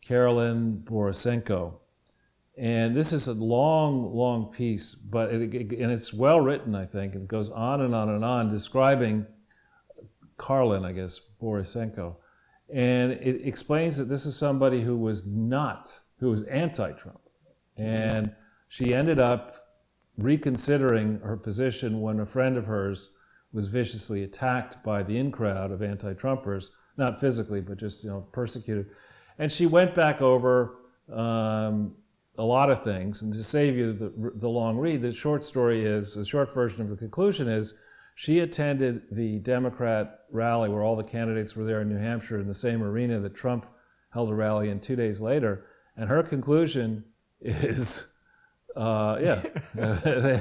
Carolyn Borisenko? And this is a long, long piece, but and it's well written, I think. It goes on and on and on, describing Carlin, I guess, Borisenko. And it explains that this is somebody who was anti-Trump. And she ended up reconsidering her position when a friend of hers was viciously attacked by the in-crowd of anti-Trumpers, not physically, but just persecuted. And she went back over a lot of things, and to save you the long read, the short version of the conclusion is she attended the Democrat rally where all the candidates were there in New Hampshire in the same arena that Trump held a rally in 2 days later, and her conclusion is, they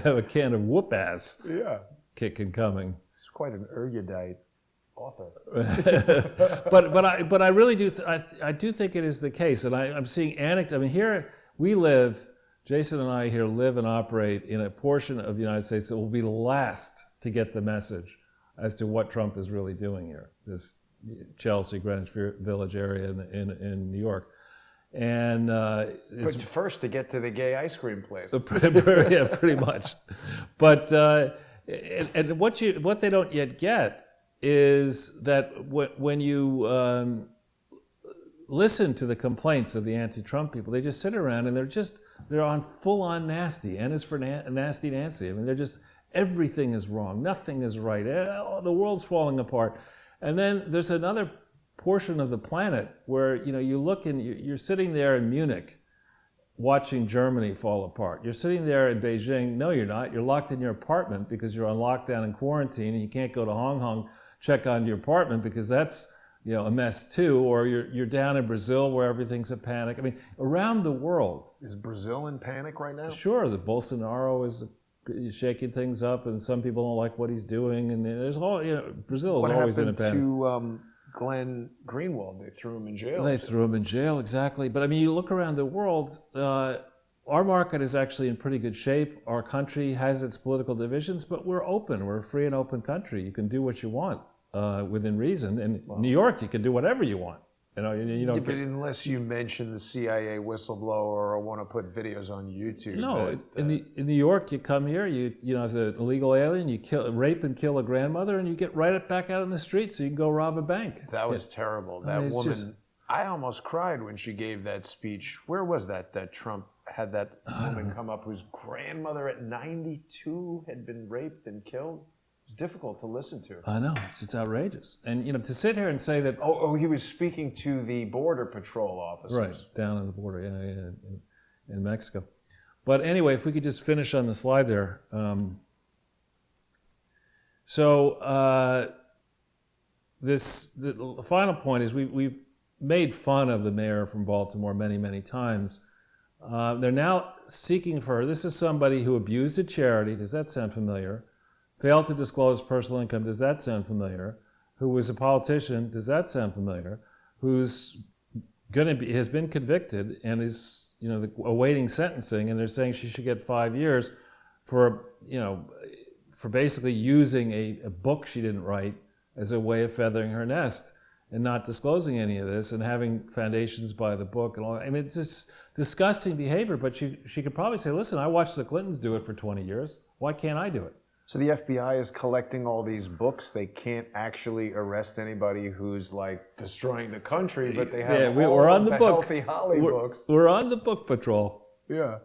have a can of whoop ass kicking coming. It's quite an erudite author. but I really do I do think it is the case, and I'm seeing anecdotes. I mean, here we live, Jason and I here live and operate in a portion of the United States that will be the last to get the message as to what Trump is really doing here, this Chelsea, Greenwich Village area in New York. And but first to get to the gay ice cream place. Yeah, pretty much. But and what they don't yet get is that when you listen to the complaints of the anti-Trump people, they just sit around and they're on full-on nasty, and it's for nasty Nancy. I mean, everything is wrong, nothing is right, the world's falling apart. And then there's another portion of the planet where you look and you're sitting there in Munich watching Germany fall apart. You're sitting there in Beijing. No, you're not. You're locked in your apartment because you're on lockdown and quarantine, and you can't go to Hong Kong, check on your apartment because that's a mess too. Or you're down in Brazil where everything's a panic. I mean, around the world. Is Brazil in panic right now? Sure, the Bolsonaro is shaking things up, and some people don't like what he's doing, and there's all Brazil is always in a panic. What happened to Glenn Greenwald? They threw him in jail. They threw him in jail, exactly. But I mean, you look around the world, our market is actually in pretty good shape. Our country has its political divisions, but we're open. We're a free and open country. You can do what you want within reason. In New York, you can do whatever you want. You don't but unless you mention the CIA whistleblower or want to put videos on YouTube. No, in New York, you come here, as an illegal alien, you rape and kill a grandmother, and you get right back out in the street so you can go rob a bank. That was terrible. That woman I almost cried when she gave that speech. Where was that Trump had that woman come up whose grandmother at 92 had been raped and killed? It was difficult to lin to. I know, it's outrageous. And, to sit here and say that... Oh, he was speaking to the Border Patrol officers. Right, down on the border, in Mexico. But anyway, if we could just finish on the slide there. The final point is we've made fun of the mayor from Baltimore many, many times. They're now seeking for her. This is somebody who abused a charity. Does that sound familiar? Failed to disclose personal income. Does that sound familiar? Who was a politician. Does that sound familiar? Who's has been convicted and is awaiting sentencing, and they're saying she should get 5 years for basically using a book she didn't write as a way of feathering her nest and not disclosing any of this and having foundations by the book and all that. I mean, it's just disgusting behavior, but she could probably say, listen, I watched the Clintons do it for 20 years. Why can't I do it? So the FBI is collecting all these books. They can't actually arrest anybody who's like destroying the country, but they have we're on the book. Healthy Holly books. We're on the book patrol. Yeah.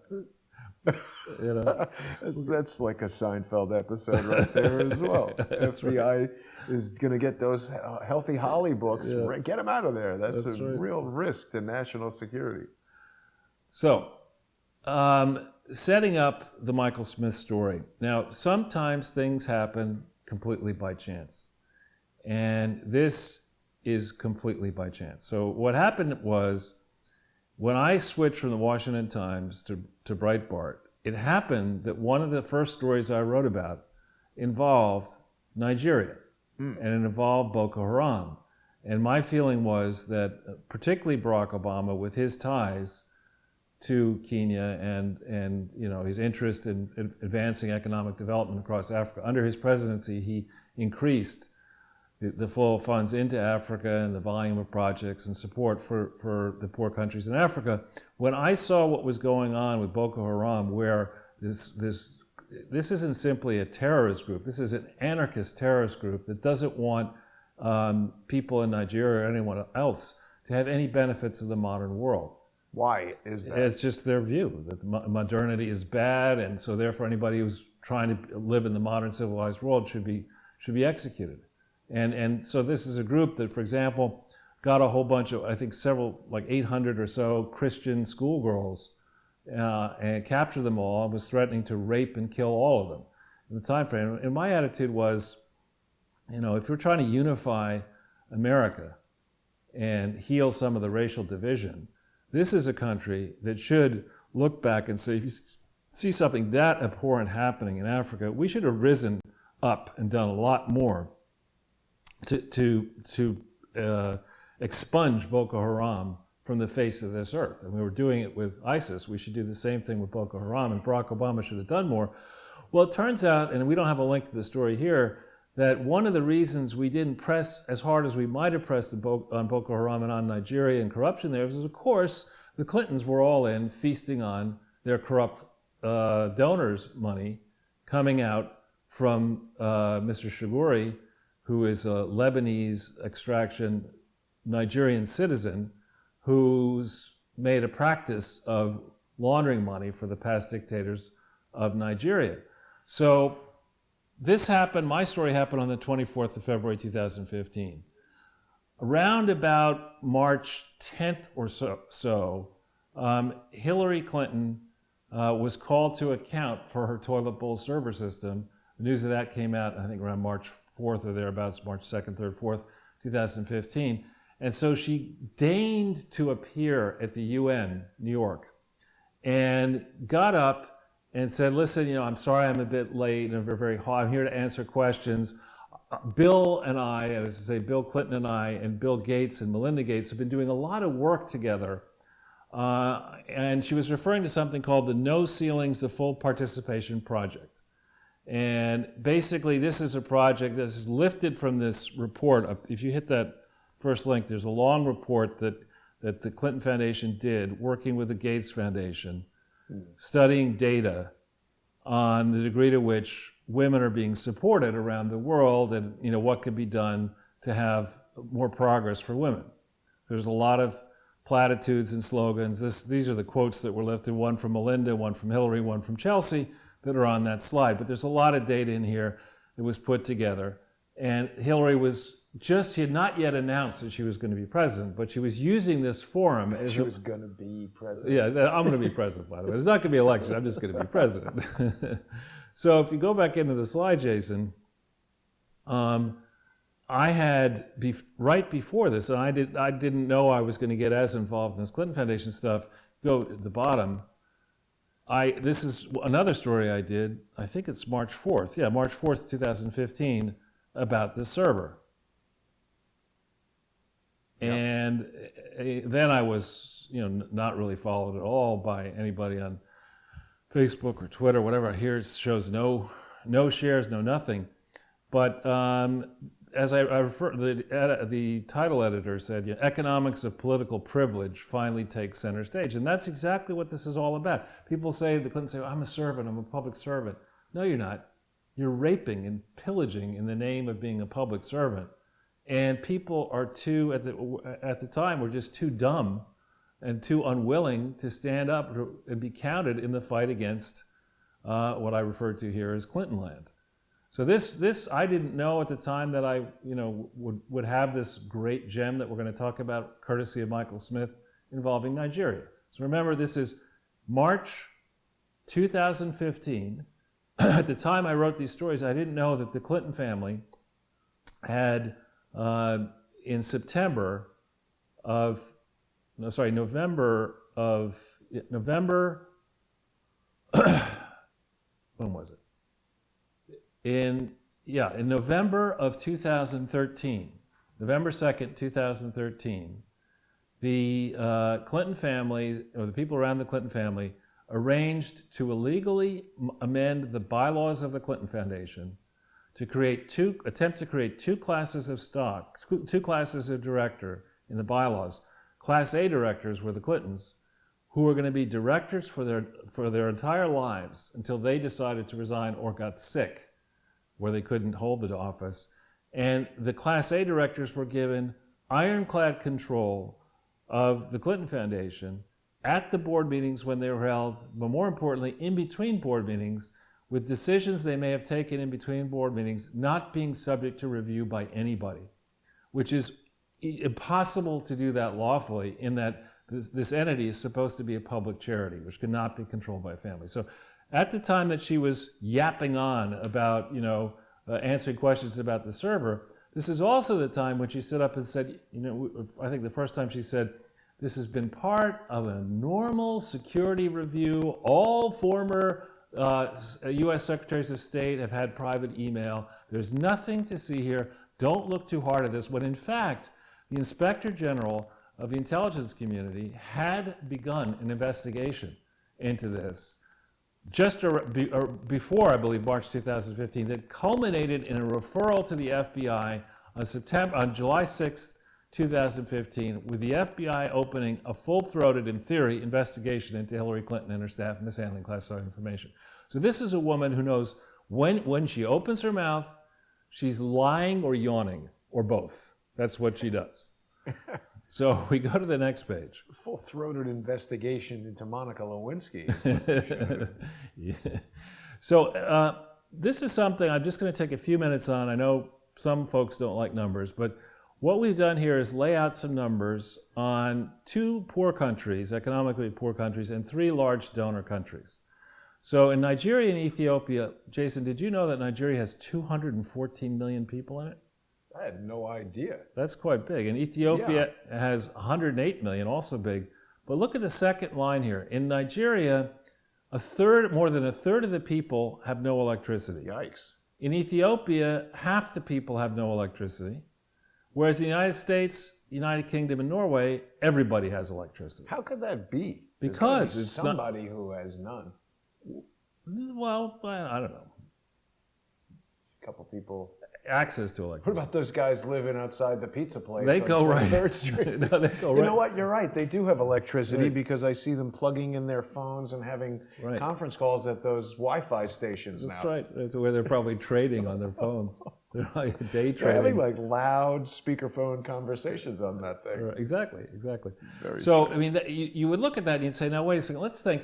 That's like a Seinfeld episode right there as well. FBI is going to get those Healthy Holly books. Yeah. Get them out of there. That's a real risk to national security. So, setting up the Michael Smith story. Now, sometimes things happen completely by chance. And this is completely by chance. So what happened was, when I switched from the Washington Times to Breitbart, it happened that one of the first stories I wrote about involved Nigeria, and it involved Boko Haram. And my feeling was that particularly Barack Obama, with his ties to Kenya and his interest in advancing economic development across Africa, under his presidency, he increased the flow of funds into Africa and the volume of projects and support for the poor countries in Africa. When I saw what was going on with Boko Haram, where this isn't simply a terrorist group, this is an anarchist terrorist group that doesn't want people in Nigeria or anyone else to have any benefits of the modern world. Why is that? It's just their view that modernity is bad, and so therefore anybody who's trying to live in the modern civilized world should be executed. And so this is a group that, for example, got a whole bunch of, I think like 800 or so Christian schoolgirls and captured them all and was threatening to rape and kill all of them in the time frame. And my attitude was, if you're trying to unify America and heal some of the racial division, this is a country that should look back and say, if you see something that abhorrent happening in Africa, we should have risen up and done a lot more to expunge Boko Haram from the face of this earth. And we were doing it with ISIS. We should do the same thing with Boko Haram, and Barack Obama should have done more. Well, it turns out, and we don't have a link to the story here, that one of the reasons we didn't press as hard as we might have pressed on Boko Haram and on Nigeria and corruption there was, of course, the Clintons were all in feasting on their corrupt donors' money coming out from Mr. Shiguri, who is a Lebanese extraction Nigerian citizen who's made a practice of laundering money for the past dictators of Nigeria. So this happened, my story happened on the 24th of February 2015. Around about March 10th or so, Hillary Clinton was called to account for her toilet bowl server system. The news of that came out, I think, around March 4th or thereabouts, March 2nd, 3rd, 4th, 2015. And so she deigned to appear at the UN, New York, and got up and said, listen, I'm sorry I'm a bit late and I'm here to answer questions. Bill and I, as I say, Bill Clinton and I, and Bill Gates and Melinda Gates have been doing a lot of work together. And she was referring to something called the No Ceilings, the Full Participation Project. And basically, this is a project that is lifted from this report. If you hit that first link, there's a long report that the Clinton Foundation did, working with the Gates Foundation, studying data on the degree to which women are being supported around the world, and what could be done to have more progress for women. There's a lot of platitudes and slogans. These are the quotes that were lifted, one from Melinda, one from Hillary, one from Chelsea, that are on that slide. But there's a lot of data in here that was put together. And Hillary she had not yet announced that she was going to be president, but she was using this forum as She was going to be president. yeah, I'm going to be president, by the way. It's not going to be election. I'm just going to be president. So if you go back into the slide, Jason, I had, right before this, and I didn't know I was going to get as involved in this Clinton Foundation stuff, go at the bottom. This is another story I did, I think it's March 4th. Yeah, March 4th, 2015, about this server. And then I was, not really followed at all by anybody on Facebook or Twitter, whatever. Here it shows no shares, no nothing. But as I refer, the title editor said, economics of political privilege finally takes center stage. And that's exactly what this is all about. People say, the Clintons say, I'm a servant, I'm a public servant. No, you're not. You're raping and pillaging in the name of being a public servant. And people are at the time, were just too dumb and too unwilling to stand up and be counted in the fight against what I refer to here as Clinton land. So this I didn't know at the time that I would have this great gem that we're going to talk about, courtesy of Michael Smith, involving Nigeria. So remember, this is March 2015. At the time I wrote these stories, I didn't know that the Clinton family had in November of when was it? In November of 2013, November 2nd, 2013, the Clinton family, or the people around the Clinton family, arranged to illegally amend the bylaws of the Clinton Foundation to attempt to create two classes of stock, two classes of director in the bylaws. Class A directors were the Clintons, who were going to be directors for their entire lives until they decided to resign or got sick, where they couldn't hold the office. And the Class A directors were given ironclad control of the Clinton Foundation at the board meetings when they were held, but more importantly, in between board meetings, with decisions they may have taken in between board meetings not being subject to review by anybody, which is impossible to do that lawfully, in that this entity is supposed to be a public charity, which cannot be controlled by a family. So at the time that she was yapping on about, answering questions about the server, this is also the time when she stood up and said, I think the first time she said, this has been part of a normal security review. All former U.S. Secretaries of State have had private email. There's nothing to see here. Don't look too hard at this. When in fact, the Inspector General of the intelligence community had begun an investigation into this just before, I believe, March 2015, that culminated in a referral to the FBI on July 6th, 2015, with the FBI opening a full-throated, in theory, investigation into Hillary Clinton and her staff mishandling classified information. So this is a woman who knows when she opens her mouth, she's lying or yawning, or both. That's what she does. So we go to the next page. Full-throated investigation into Monica Lewinsky. Yeah. So this is something I'm just going to take a few minutes on. I know some folks don't like numbers, but what we've done here is lay out some numbers on two poor countries, economically poor countries, and three large donor countries. So in Nigeria and Ethiopia, Jason, did you know that Nigeria has 214 million people in it? I had no idea. That's quite big. And Ethiopia has 108 million, also big. But look at the second line here. In Nigeria, more than a third of the people have no electricity. Yikes. In Ethiopia, half the people have no electricity. Whereas in the United States, United Kingdom, and Norway, everybody has electricity. How could that be? Because it's somebody who has none. Well, I don't know. A couple people. Access to electricity. What about those guys living outside the pizza place? They go right. 3rd Street. No, they go right. You know what? You're right. They do have electricity Right. because I see them plugging in their phones and having conference calls at those Wi-Fi stations now. That's right. That's where they're probably trading on their phones. They're like day They're having trading. like loud speakerphone conversations on that thing. Exactly. Very So, strange. I mean, you would look at that and you'd say, now, wait a second, let's think.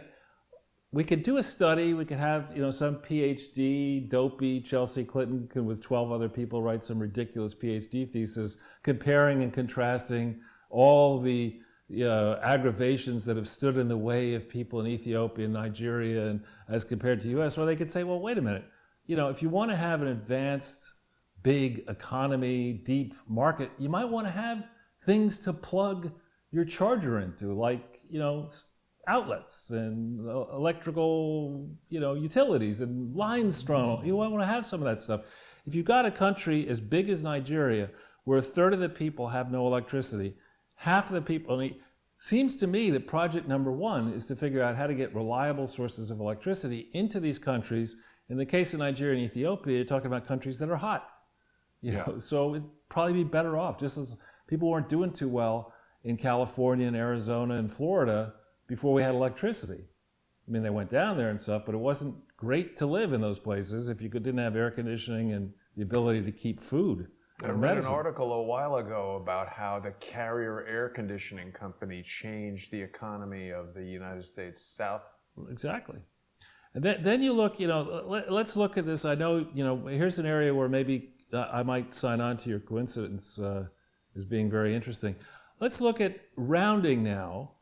We could do a study. We could have, some PhD, dopey Chelsea Clinton can, with 12 other people, write some ridiculous PhD thesis comparing and contrasting all the aggravations that have stood in the way of people in Ethiopia and Nigeria and as compared to U.S. Or they could say, well, wait a minute. If you want to have an advanced, big economy, deep market, you might want to have things to plug your charger into, like, outlets and electrical, utilities and lines strung. You want to have some of that stuff. If you've got a country as big as Nigeria, where a third of the people have no electricity, half of the people, seems to me that project number one is to figure out how to get reliable sources of electricity into these countries. In the case of Nigeria and Ethiopia, you're talking about countries that are hot. So it'd probably be better off, just as people weren't doing too well in California and Arizona and Florida before we had electricity. I mean, they went down there and stuff, but it wasn't great to live in those places if you didn't have air conditioning and the ability to keep food. I read an article a while ago about how the Carrier air conditioning company changed the economy of the United States South. Exactly. And then you look, let's look at this. I know, here's an area where maybe I might sign on to your coincidence as being very interesting. Let's look at rounding now.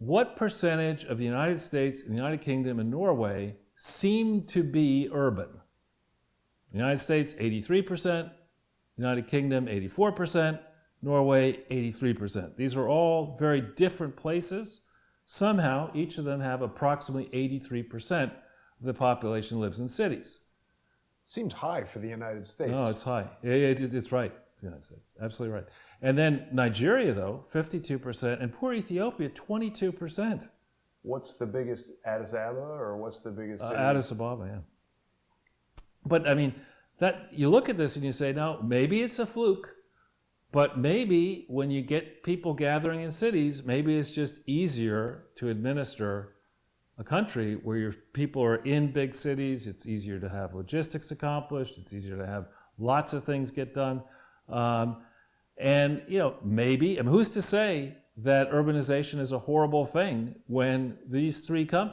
What percentage of the United States, the United Kingdom, and Norway seem to be urban? The United States, 83%, United Kingdom, 84%, Norway, 83%. These are all very different places. Somehow, each of them have approximately 83% of the population lives in cities. Seems high for the United States. No, it's high. It's right. The United States, absolutely right. And then Nigeria, though, 52%, and poor Ethiopia, 22%. What's the biggest, Addis Ababa, or what's the biggest city? Addis Ababa, yeah. But I mean, that you look at this and you say, no, maybe it's a fluke, but maybe when you get people gathering in cities, maybe it's just easier to administer a country where your people are in big cities. It's easier to have logistics accomplished. It's easier to have lots of things get done. And maybe, who's to say that urbanization is a horrible thing when these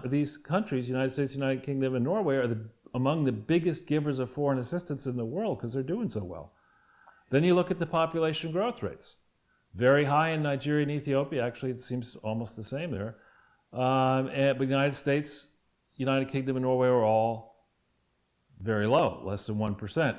these countries, United States, United Kingdom, and Norway, are among the biggest givers of foreign assistance in the world because they're doing so well. Then you look at the population growth rates. Very high in Nigeria and Ethiopia. Actually, it seems almost the same there. But the United States, United Kingdom, and Norway are all very low, less than 1%.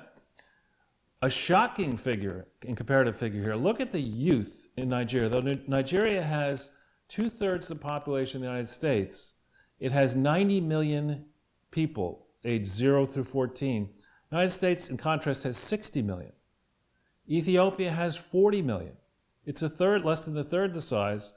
A shocking figure, in comparative figure here, look at the youth in Nigeria. Though Nigeria has 2/3 the population of the United States, it has 90 million people aged 0 through 14. The United States, in contrast, has 60 million. Ethiopia has 40 million. It's less than a third the size,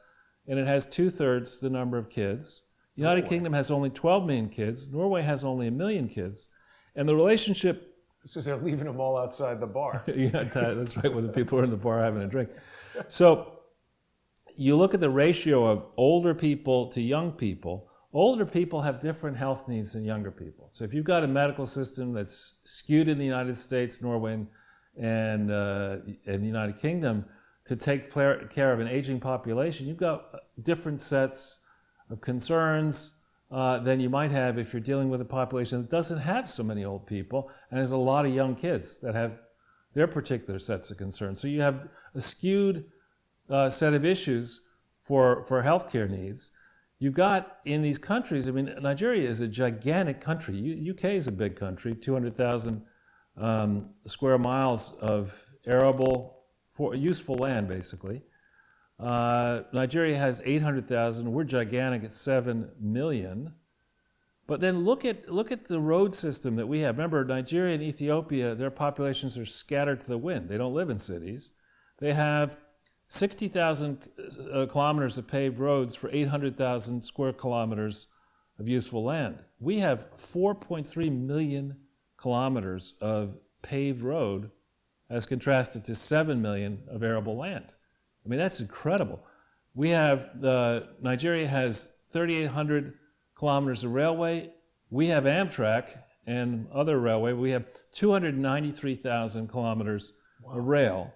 and it has 2/3 the number of kids. The United Kingdom has only 12 million kids. Norway has only 1 million kids. And the relationship... So they're leaving them all outside the bar. Yeah, that's right, when the people are in the bar having a drink. So you look at the ratio of older people to young people. Older people have different health needs than younger people. So if you've got a medical system that's skewed in the United States, Norway, and the United Kingdom to take care of an aging population, you've got different sets of concerns than you might have if you're dealing with a population that doesn't have so many old people and has a lot of young kids that have their particular sets of concerns. So you have a skewed set of issues for healthcare needs. You've got in these countries, Nigeria is a gigantic country. UK is a big country, 200,000 square miles of arable, useful land, basically. Nigeria has 800,000. We're gigantic at 7 million. But then look at the road system that we have. Remember, Nigeria and Ethiopia, their populations are scattered to the wind. They don't live in cities. They have 60,000 kilometers of paved roads for 800,000 square kilometers of useful land. We have 4.3 million kilometers of paved road as contrasted to 7 million of arable land. That's incredible. We have, Nigeria has 3,800 kilometers of railway. We have Amtrak, and other railway. We have 293,000 kilometers of rail.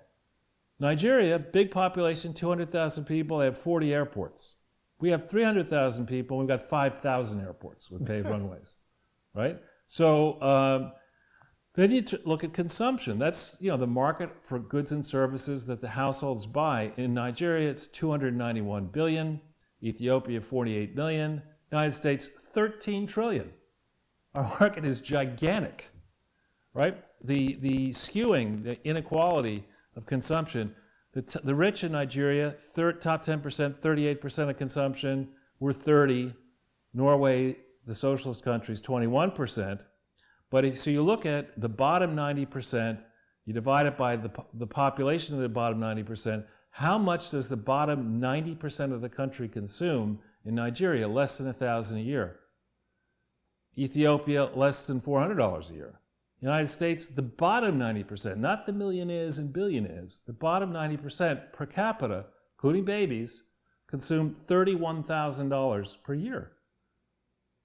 Nigeria, big population, 200,000 people, they have 40 airports. We have 300,000 people, we've got 5,000 airports with paved runways, right? So then you look at consumption. That's the market for goods and services that the households buy. In Nigeria, it's 291 billion. Ethiopia, 48 million. United States, 13 trillion. Our market is gigantic, right? The skewing, the inequality of consumption. The rich in Nigeria, top 10%, 38% of consumption. We're 30. Norway, the socialist countries, 21%. But so you look at the bottom 90%, you divide it by the population of the bottom 90%, how much does the bottom 90% of the country consume in Nigeria? Less than $1,000 a year. Ethiopia, less than $400 a year. United States, the bottom 90%, not the millionaires and billionaires, the bottom 90% per capita, including babies, consume $31,000 per year.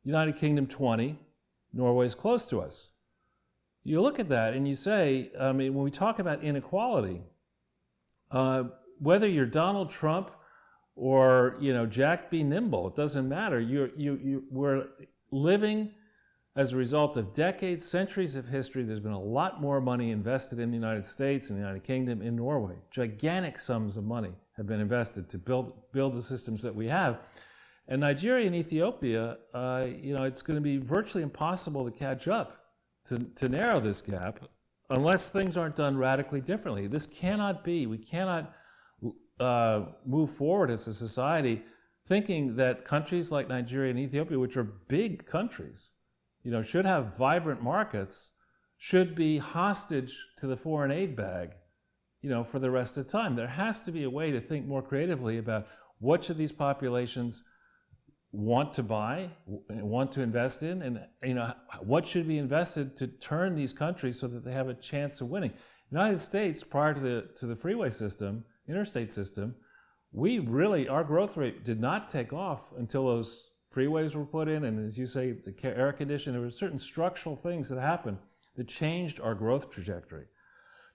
United Kingdom, 20. Norway's close to us. You look at that and you say, I mean, when we talk about inequality, whether you're Donald Trump or Jack B. Nimble, it doesn't matter. We're living as a result of decades, centuries of history. There's been a lot more money invested in the United States and the United Kingdom, in Norway. Gigantic sums of money have been invested to build the systems that we have. And Nigeria and Ethiopia, it's going to be virtually impossible to catch up, to narrow this gap, unless things aren't done radically differently. This cannot be. We cannot move forward as a society thinking that countries like Nigeria and Ethiopia, which are big countries, should have vibrant markets, should be hostage to the foreign aid bag, for the rest of the time. There has to be a way to think more creatively about what should these populations want to buy, want to invest in, and what should be invested to turn these countries so that they have a chance of winning. United States, prior to the freeway system, interstate system, our growth rate did not take off until those freeways were put in, and as you say, the air conditioning. There were certain structural things that happened that changed our growth trajectory.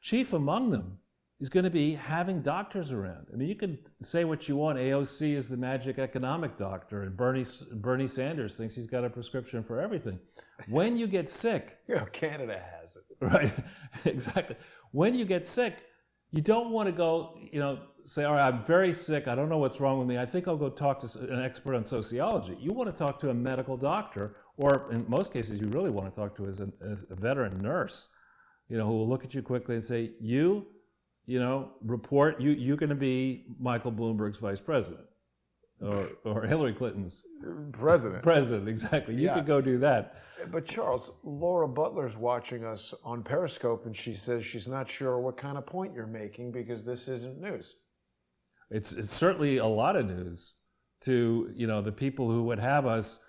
Chief among them is going to be having doctors around. I mean, you can say what you want. AOC is the magic economic doctor, and Bernie Sanders thinks he's got a prescription for everything. When you get sick... Canada has it. Right, exactly. When you get sick, you don't want to go, say, all right, I'm very sick, I don't know what's wrong with me, I think I'll go talk to an expert on sociology. You want to talk to a medical doctor, or in most cases, you really want to talk to as a veteran nurse, who will look at you quickly and say, report, you're going to be Michael Bloomberg's vice president or Hillary Clinton's president. President, exactly. You could go do that. But Charles, Laura Butler's watching us on Periscope, and she says she's not sure what kind of point you're making because this isn't news. It's certainly a lot of news to the people who would have us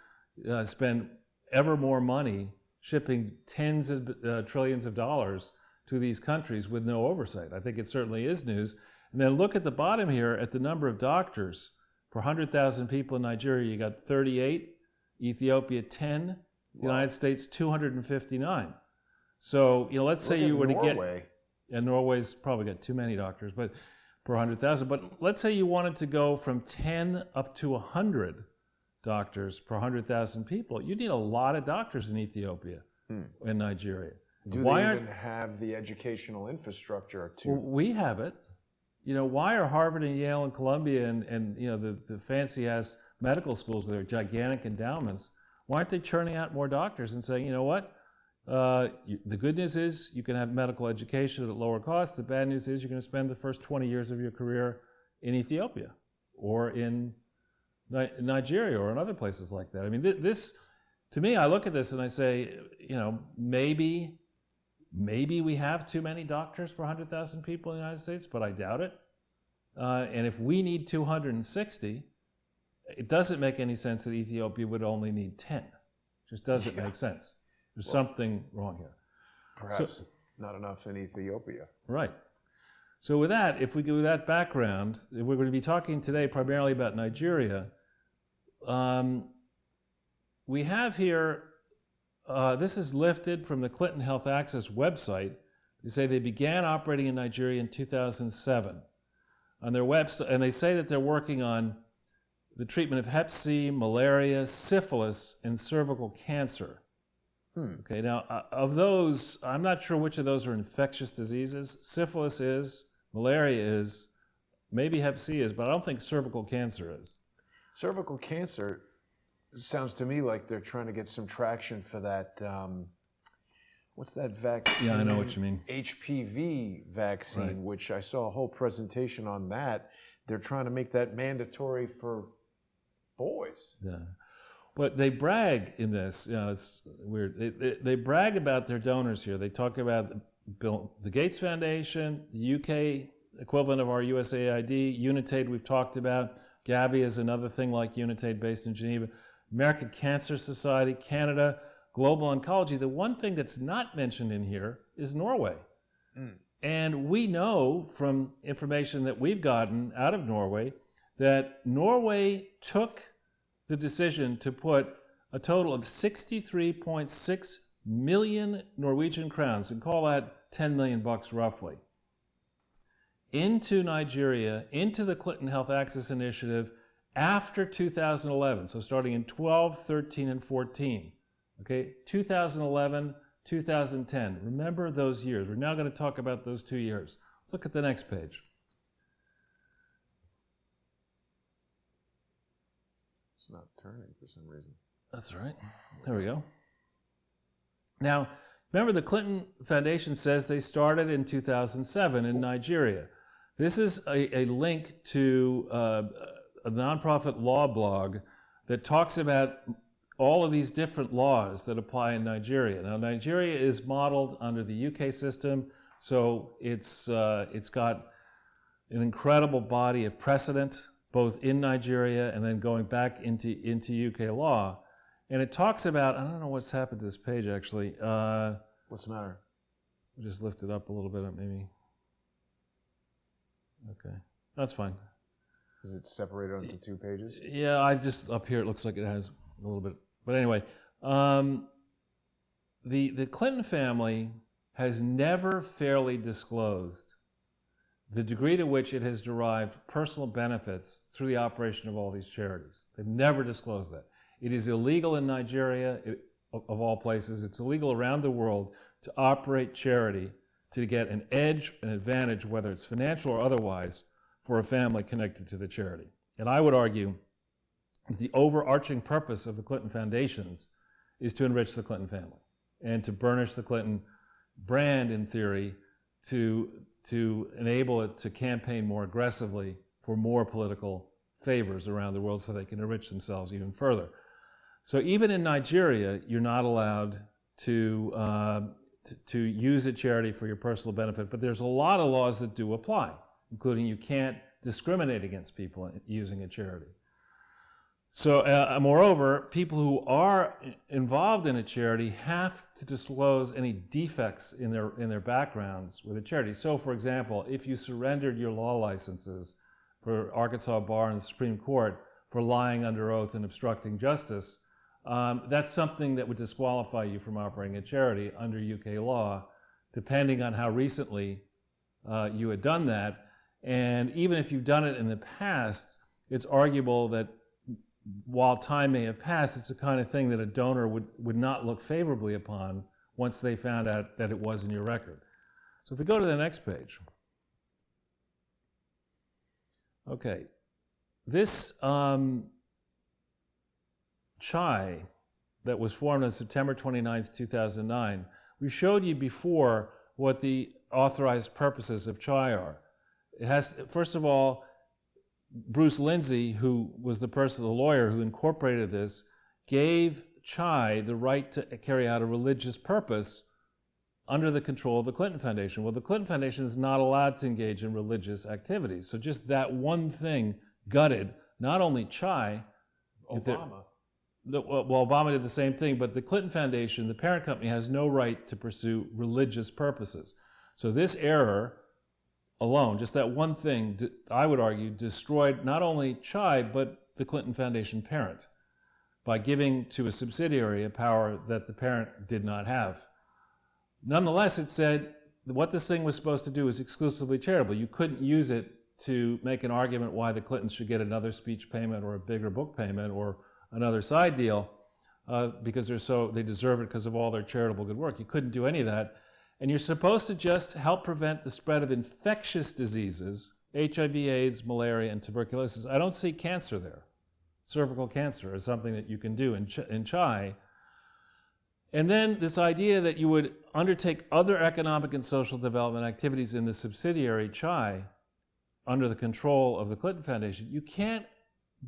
spend ever more money shipping tens of trillions of dollars to these countries with no oversight. I think it certainly is news. And then look at the bottom here at the number of doctors. Per 100,000 people in Nigeria, you got 38, Ethiopia 10, United States 259. So, let's say you were to get... And Norway's probably got too many doctors, but per 100,000. But let's say you wanted to go from 10 up to 100 doctors per 100,000 people. You need a lot of doctors in Ethiopia and Nigeria. Do they even have the educational infrastructure to... Well, we have it. Why are Harvard and Yale and Columbia and the fancy-ass medical schools with their gigantic endowments, why aren't they churning out more doctors and saying, the good news is you can have medical education at lower cost. The bad news is you're going to spend the first 20 years of your career in Ethiopia or in Nigeria or in other places like that. I mean, this, to me, I look at this and I say, maybe we have too many doctors per 100,000 people in the United States, but I doubt it. And if we need 260, it doesn't make any sense that Ethiopia would only need 10. It just doesn't make sense. There's something wrong here. Perhaps not enough in Ethiopia. Right. So with that, if we go with that background, we're going to be talking today primarily about Nigeria. We have here This is lifted from the Clinton Health Access website. They say they began operating in Nigeria in 2007. On their website, and they say that they're working on the treatment of Hep C, malaria, syphilis, and cervical cancer. Okay, now of those, I'm not sure which of those are infectious diseases. Syphilis is, malaria is, maybe Hep C is, but I don't think cervical cancer is. Cervical cancer sounds to me like they're trying to get some traction for that. What's that vaccine? Yeah, I know what you mean. HPV vaccine, Right. which I saw a whole presentation on that. They're trying to make that mandatory for boys. Yeah. But they brag in this, it's weird. They brag about their donors here. They talk about the Gates Foundation, the UK equivalent of our USAID, Unitaid we've talked about. Gavi is another thing like Unitaid based in Geneva. American Cancer Society, Canada, Global Oncology. The one thing that's not mentioned in here is Norway. And we know from information that we've gotten out of Norway that Norway took the decision to put a total of 63.6 million Norwegian crowns, and call that 10 million bucks roughly, into Nigeria, into the Clinton Health Access Initiative after 2011. So starting in 12, 13, and 14. Okay, 2011, 2010. Remember those years. We're now going to talk about those 2 years. Let's look at the next page. It's not turning for some reason. That's right. There we go. Now, remember the Clinton Foundation says they started in 2007 in Nigeria. This is a link to a nonprofit law blog that talks about all of these different laws that apply in Nigeria. Now, Nigeria is modeled under the UK system, so it's got an incredible body of precedent, both in Nigeria and then going back into UK law. And it talks about, I don't know what's happened to this page actually. What's the matter? We'll just lift it up a little bit, maybe. Okay, that's fine. Is it separated onto 2 pages? Yeah, I just, up here it looks like it has a little bit. But anyway, the Clinton family has never fairly disclosed the degree to which it has derived personal benefits through the operation of all these charities. They've never disclosed that. It is illegal in Nigeria, of all places. It's illegal around the world to operate charity to get an edge, an advantage, whether it's financial or otherwise, for a family connected to the charity. And I would argue that the overarching purpose of the Clinton Foundations is to enrich the Clinton family and to burnish the Clinton brand, in theory, to enable it to campaign more aggressively for more political favors around the world so they can enrich themselves even further. So even in Nigeria, you're not allowed to use a charity for your personal benefit, but there's a lot of laws that do apply, including you can't discriminate against people using a charity. So, moreover, people who are involved in a charity have to disclose any defects in their backgrounds with a charity. So, for example, if you surrendered your law licenses for Arkansas Bar and the Supreme Court for lying under oath and obstructing justice, that's something that would disqualify you from operating a charity under UK law, depending on how recently you had done that. And even if you've done it in the past, it's arguable that while time may have passed, it's the kind of thing that a donor would not look favorably upon once they found out that it was in your record. So if we go to the next page. Okay. This CHI that was formed on September 29th, 2009, we showed you before what the authorized purposes of CHI are. It has, first of all, Bruce Lindsay, who was the lawyer who incorporated this, gave CHI the right to carry out a religious purpose under the control of the Clinton Foundation. Well, the Clinton Foundation is not allowed to engage in religious activities. So just that one thing gutted not only CHI. Obama. Well, Obama did the same thing, but the Clinton Foundation, the parent company, has no right to pursue religious purposes. So this error alone, just that one thing, I would argue, destroyed not only CHI, but the Clinton Foundation parent. by giving to a subsidiary a power that the parent did not have. Nonetheless, it said what this thing was supposed to do was exclusively charitable. You couldn't use it to make an argument why the Clintons should get another speech payment or a bigger book payment or another side deal because they deserve it because of all their charitable good work. You couldn't do any of that. And you're supposed to just help prevent the spread of infectious diseases, HIV, AIDS, malaria, and tuberculosis. I don't see cancer there. Cervical cancer is something that you can do in Chai. And then this idea that you would undertake other economic and social development activities in the subsidiary Chai under the control of the Clinton Foundation. You can't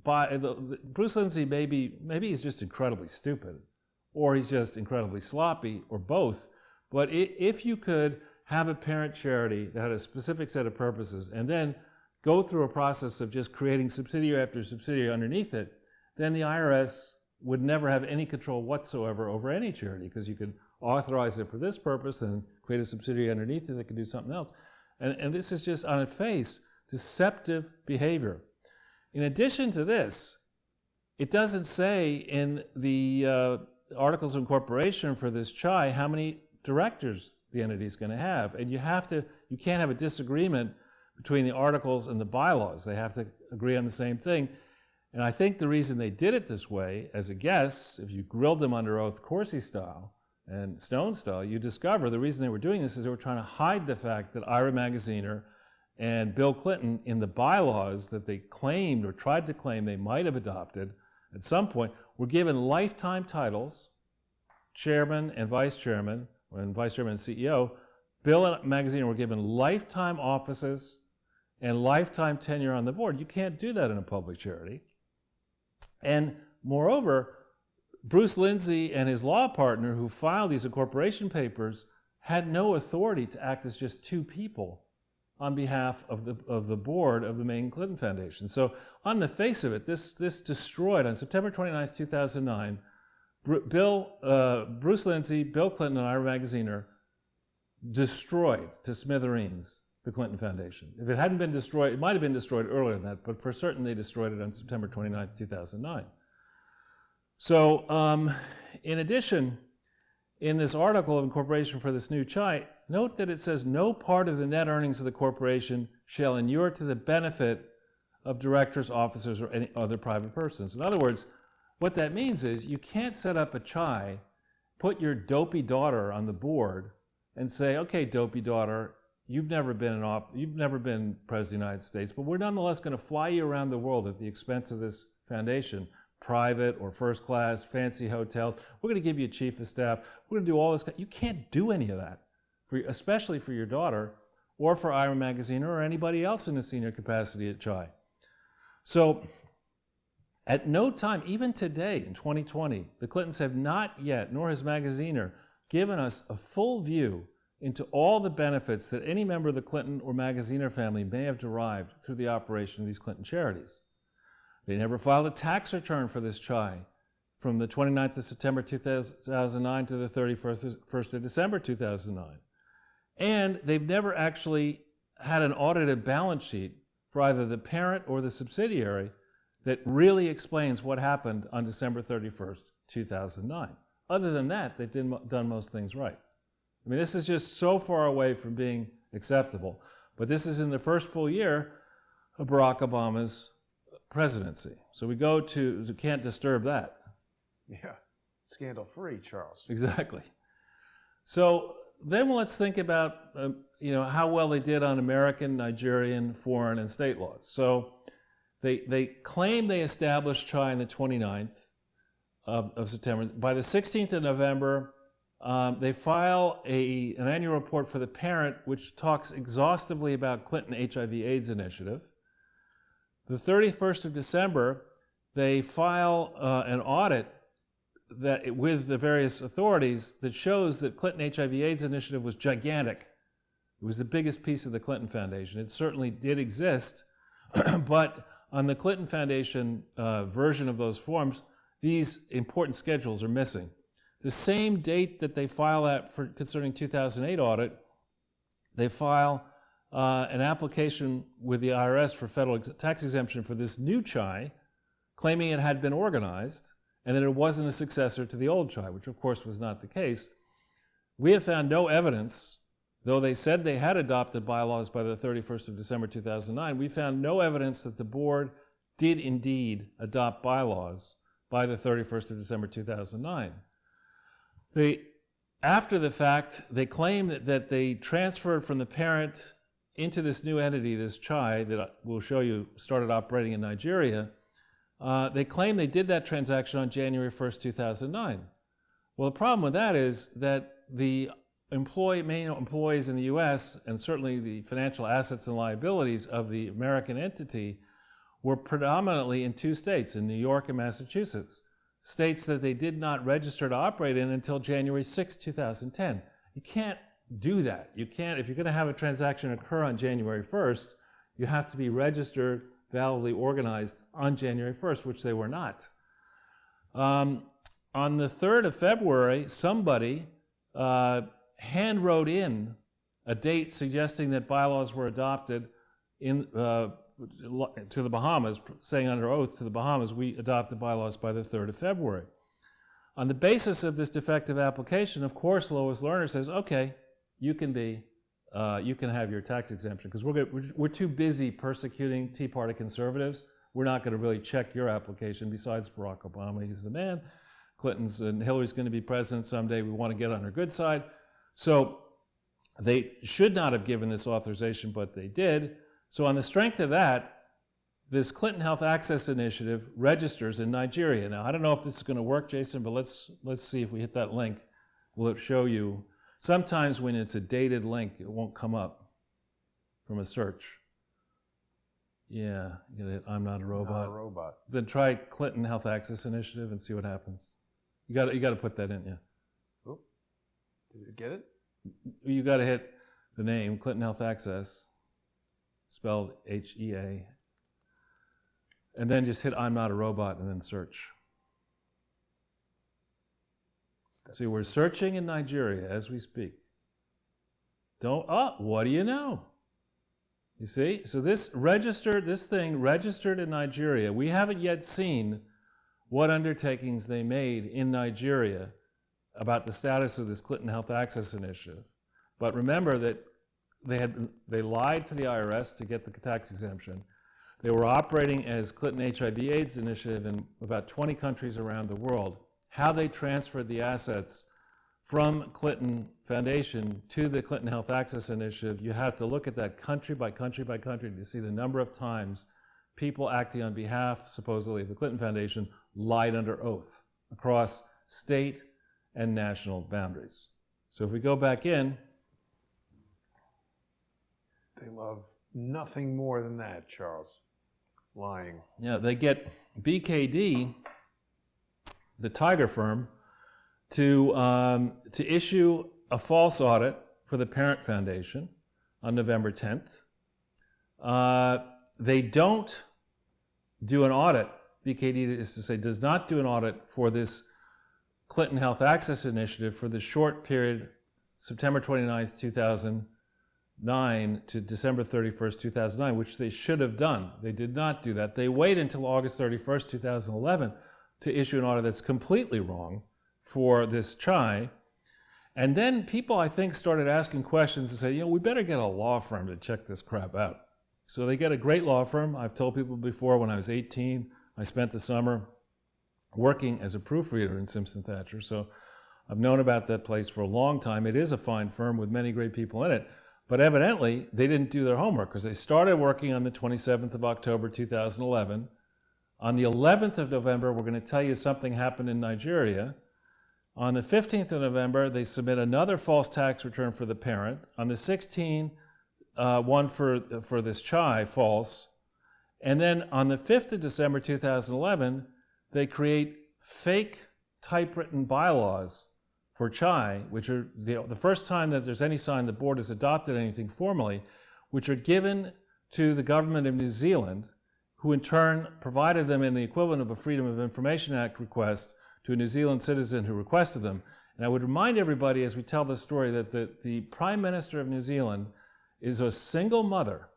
buy, Bruce Lindsay maybe he's just incredibly stupid, or he's just incredibly sloppy, or both. But if you could have a parent charity that had a specific set of purposes and then go through a process of just creating subsidiary after subsidiary underneath it, then the IRS would never have any control whatsoever over any charity, because you could authorize it for this purpose and create a subsidiary underneath it that could do something else. And this is just, on its face, deceptive behavior. In addition to this, it doesn't say in the Articles of Incorporation for this Chai how many directors the entity is going to have. And you can't have a disagreement between the articles and the bylaws. They have to agree on the same thing. And I think the reason they did it this way, as a guess, if you grilled them under oath Corsi style and Stone style, you discover the reason they were doing this is they were trying to hide the fact that Ira Magaziner and Bill Clinton, in the bylaws that they claimed or tried to claim they might have adopted at some point, were given lifetime titles, chairman and vice chairman, and vice chairman and CEO. Bill and Magaziner were given lifetime offices and lifetime tenure on the board. You can't do that in a public charity. And moreover, Bruce Lindsay and his law partner who filed these incorporation papers had no authority to act as just two people on behalf of the board of the main Clinton Foundation. So on the face of it, this destroyed, on September 29th, 2009, Bruce Lindsay, Bill Clinton, and Ira Magaziner destroyed to smithereens the Clinton Foundation. If it hadn't been destroyed, it might have been destroyed earlier than that, but for certain they destroyed it on September 29th, 2009. So in addition, in this article of incorporation for this new Chai, note that it says no part of the net earnings of the corporation shall inure to the benefit of directors, officers, or any other private persons. In other words, what that means is you can't set up a Chai, put your dopey daughter on the board, and say, okay, dopey daughter, you've never been president of the United States, but we're nonetheless going to fly you around the world at the expense of this foundation, private or first class, fancy hotels. We're going to give you a chief of staff. We're going to do all this. You can't do any of that, especially for your daughter or for Ira Magaziner or anybody else in a senior capacity at Chai. So at no time, even today in 2020, the Clintons have not yet, nor has Magaziner, given us a full view into all the benefits that any member of the Clinton or Magaziner family may have derived through the operation of these Clinton charities. They never filed a tax return for this Chai from the 29th of September 2009 to the 31st of December 2009. And they've never actually had an audited balance sheet for either the parent or the subsidiary that really explains what happened on December 31st, 2009. Other than that, they've done most things right. I mean, this is just so far away from being acceptable. But this is in the first full year of Barack Obama's presidency. So we go to can't disturb that. Yeah, scandal-free, Charles. Exactly. So then let's think about how well they did on American, Nigerian, foreign, and state laws. So they claim they established Chai on the 29th of September. By the 16th of November, they file an annual report for the parent, which talks exhaustively about Clinton HIV/AIDS initiative. The 31st of December, they file an audit with the various authorities that shows that Clinton HIV/AIDS initiative was gigantic. It was the biggest piece of the Clinton Foundation. It certainly did exist, but on the Clinton Foundation version of those forms, these important schedules are missing. The same date that they file that for concerning 2008 audit, they file an application with the IRS for federal tax exemption for this new Chai, claiming it had been organized and that it wasn't a successor to the old chai, which of course was not the case. We have found no evidence, though they said they had adopted bylaws by the 31st of December 2009, we found no evidence that the board did indeed adopt bylaws by the 31st of December 2009. After the fact, they claim that they transferred from the parent into this new entity, this chai, that we'll show you started operating in Nigeria. They claim they did that transaction on January 1st, 2009. Well, the problem with that is that the main employees in the US, and certainly the financial assets and liabilities of the American entity, were predominantly in two states, in New York and Massachusetts, states that they did not register to operate in until January 6, 2010. You can't do that. You can't, if you're going to have a transaction occur on January 1st, you have to be registered, validly organized on January 1st, which they were not. On the 3rd of February, somebody hand wrote in a date suggesting that bylaws were adopted to the Bahamas, saying under oath to the Bahamas, we adopted bylaws by the 3rd of February. On the basis of this defective application, of course, Lois Lerner says, okay, you can have your tax exemption, because we're too busy persecuting Tea Party conservatives. We're not going to really check your application. Besides Barack Obama, he's the man. Clinton's and Hillary's going to be president someday. We want to get on her good side. So they should not have given this authorization, but they did. So on the strength of that, this Clinton Health Access Initiative registers in Nigeria. Now, I don't know if this is going to work, Jason, but let's see if we hit that link. Will it show you? Sometimes when it's a dated link, it won't come up from a search. Yeah, you gotta hit I'm not a robot. Not a robot. Then try Clinton Health Access Initiative and see what happens. You got to put that in, yeah. Oh, did you get it? You got to hit the name, Clinton Health Access, spelled HEA, and then just hit I'm not a robot and then search. See, we're searching in Nigeria as we speak. What do you know? You see? So this thing registered in Nigeria. We haven't yet seen what undertakings they made in Nigeria about the status of this Clinton Health Access Initiative. But remember that they lied to the IRS to get the tax exemption. They were operating as Clinton HIV/AIDS Initiative in about 20 countries around the world. How they transferred the assets from Clinton Foundation to the Clinton Health Access Initiative, you have to look at that country by country by country to see the number of times people acting on behalf, supposedly, of the Clinton Foundation lied under oath across state and national boundaries. So if we go back in, they love nothing more than that, Charles. Lying. Yeah, they get BKD, the Tiger firm, to issue a false audit for the parent foundation on November 10th. They don't do an audit. BKD is to say does not do an audit for this Clinton Health Access Initiative for the short period September 29th, 2009 to December 31st, 2009, which they should have done. They did not do that. They wait until August 31st, 2011 to issue an audit that's completely wrong for this chai. And then people, I think, started asking questions and say, we better get a law firm to check this crap out. So they get a great law firm. I've told people before, when I was 18, I spent the summer working as a proofreader in Simpson Thacher. So I've known about that place for a long time. It is a fine firm with many great people in it. But evidently, they didn't do their homework, because they started working on the 27th of October, 2011. On the 11th of November, we're going to tell you something happened in Nigeria. On the 15th of November, they submit another false tax return for the parent. On the 16th, one for this chai, false. And then on the 5th of December 2011, they create fake typewritten bylaws for chai, which are the first time that there's any sign the board has adopted anything formally, which are given to the government of New Zealand, who in turn provided them in the equivalent of a Freedom of Information Act request to a New Zealand citizen who requested them. And I would remind everybody as we tell this story that the Prime Minister of New Zealand is a single mother,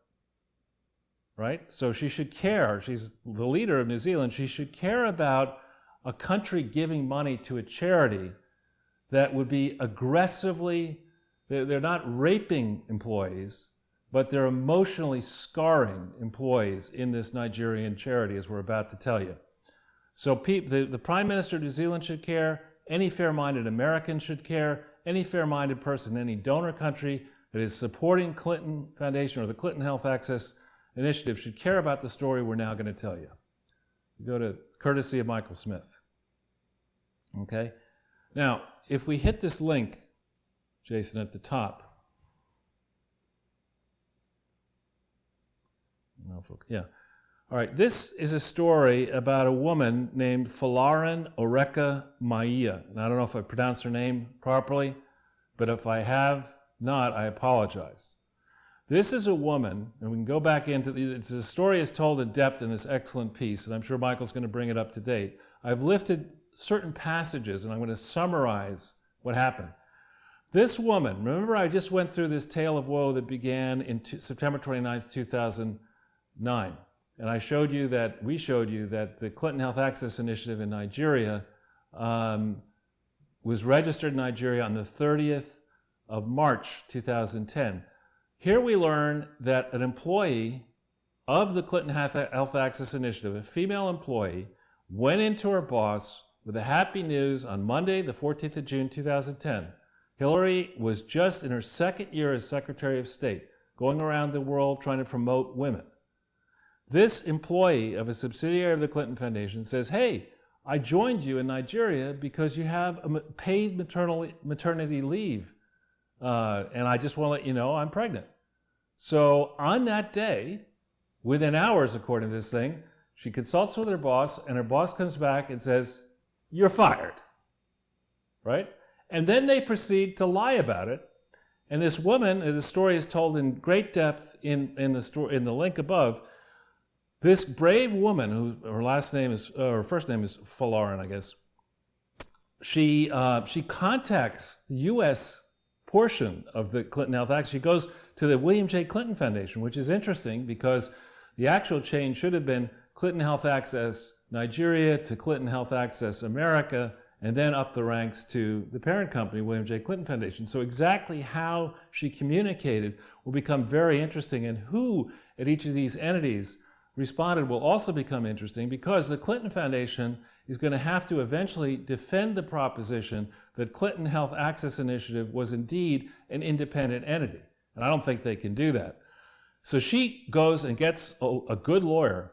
right? So she should care. She's the leader of New Zealand. She should care about a country giving money to a charity that would be aggressively, they're not raping employees, but they're emotionally scarring employees in this Nigerian charity, as we're about to tell you. So the Prime Minister of New Zealand should care, any fair-minded American should care, any fair-minded person in any donor country that is supporting Clinton Foundation or the Clinton Health Access Initiative should care about the story we're now going to tell you. You go to courtesy of Michael Smith. Okay? Now, if we hit this link, Jason, at the top. Yeah. All right, this is a story about a woman named Folarin Oreka Maia. And I don't know if I pronounced her name properly, but if I have not, I apologize. This is a woman, and we can go back into the story is told in depth in this excellent piece, and I'm sure Michael's going to bring it up to date. I've lifted certain passages, and I'm going to summarize what happened. This woman, remember I just went through this tale of woe that began in September 29th, 2009. And we showed you that the Clinton Health Access Initiative in Nigeria was registered in Nigeria on the 30th of March 2010. Here we learn that an employee of the Clinton Health Access Initiative, a female employee, went into her boss with the happy news on Monday, the 14th of June 2010. Hillary was just in her second year as Secretary of State, going around the world trying to promote women. This employee of a subsidiary of the Clinton Foundation says, hey, I joined you in Nigeria because you have a paid maternity leave, and I just want to let you know I'm pregnant. So on that day, within hours according to this thing, she consults with her boss, and her boss comes back and says, you're fired, right? And then they proceed to lie about it. And this woman, the story is told in great depth in the link above. This brave woman, who her first name is Folarin, I guess. She contacts the U.S. portion of the Clinton Health Act. She goes to the William J. Clinton Foundation, which is interesting because the actual change should have been Clinton Health Access Nigeria to Clinton Health Access America, and then up the ranks to the parent company, William J. Clinton Foundation. So exactly how she communicated will become very interesting, and who at each of these entities responded will also become interesting, because the Clinton Foundation is going to have to eventually defend the proposition that Clinton Health Access Initiative was indeed an independent entity. And I don't think they can do that. So she goes and gets a good lawyer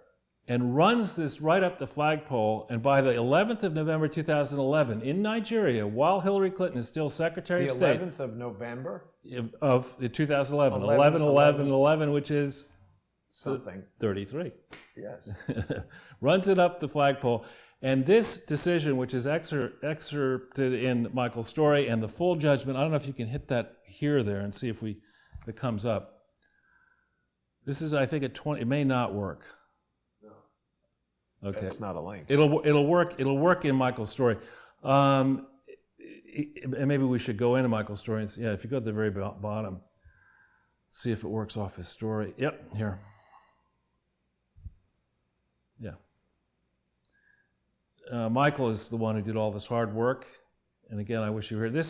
and runs this right up the flagpole. And by the 11th of November 2011 in Nigeria, while Hillary Clinton is still Secretary of State. The 11th of November? Of 2011. 11/11/11, which is something. 33. Yes. Runs it up the flagpole. And this decision, which is excerpted in Michael's story, and the full judgment, I don't know if you can hit that here there and see if it comes up. This is, I think, it may not work. No. Okay. It's not a link. It'll work in Michael's story. And maybe we should go into Michael's story and see, if you go to the very bottom, see if it works off his story. Yep, here. Yeah. Michael is the one who did all this hard work. And again, I wish you were here.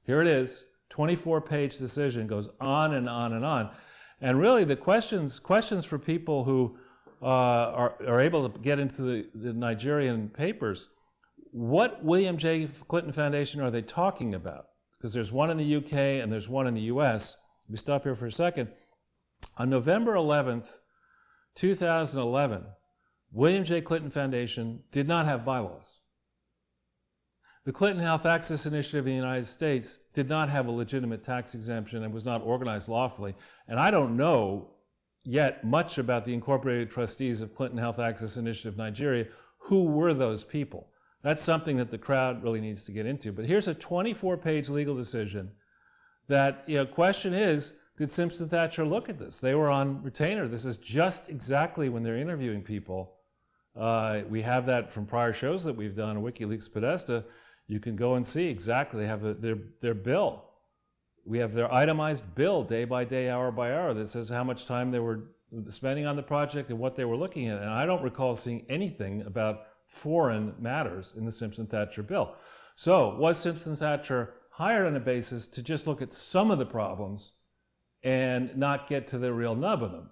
Here it is, 24-page decision, goes on and on and on. And really the questions for people who are able to get into the Nigerian papers, what William J. Clinton Foundation are they talking about? Because there's one in the UK and there's one in the US. We stop here for a second. On November 11th, 2011, William J. Clinton Foundation did not have bylaws. The Clinton Health Access Initiative in the United States did not have a legitimate tax exemption and was not organized lawfully. And I don't know yet much about the incorporated trustees of Clinton Health Access Initiative Nigeria. Who were those people? That's something that the crowd really needs to get into. But here's a 24-page legal decision that, question is, did Simpson Thacher look at this? They were on retainer. This is just exactly when they're interviewing people. We have that from prior shows that we've done, WikiLeaks Podesta. You can go and see exactly, they have their bill. We have their itemized bill day by day, hour by hour, that says how much time they were spending on the project and what they were looking at. And I don't recall seeing anything about foreign matters in the Simpson-Thatcher bill. So was Simpson-Thatcher hired on a basis to just look at some of the problems and not get to the real nub of them?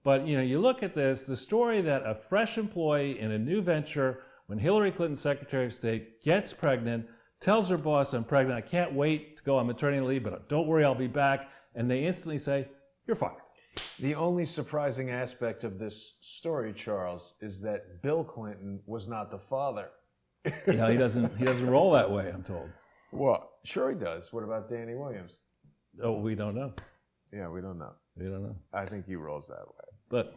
But you look at this, the story that a fresh employee in a new venture, when Hillary Clinton, Secretary of State, gets pregnant, tells her boss, I'm pregnant, I can't wait to go on maternity leave, but don't worry, I'll be back. And they instantly say, you're fired. The only surprising aspect of this story, Charles, is that Bill Clinton was not the father. Yeah, he doesn't roll that way, I'm told. Well, sure he does. What about Danny Williams? Oh, we don't know. Yeah, we don't know. We don't know. I think he rolls that way. But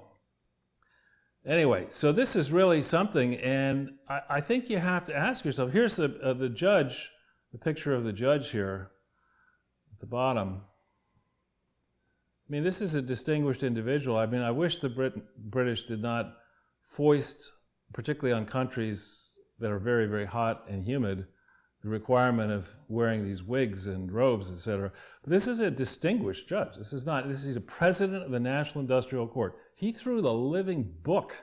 anyway, so this is really something, and I think you have to ask yourself, here's the judge, the picture of the judge here at the bottom. I mean, this is a distinguished individual. I mean, I wish the British did not foist, particularly on countries that are very, very hot and humid, the requirement of wearing these wigs and robes, etc. But this is a distinguished judge. He's a president of the National Industrial Court. He threw the living book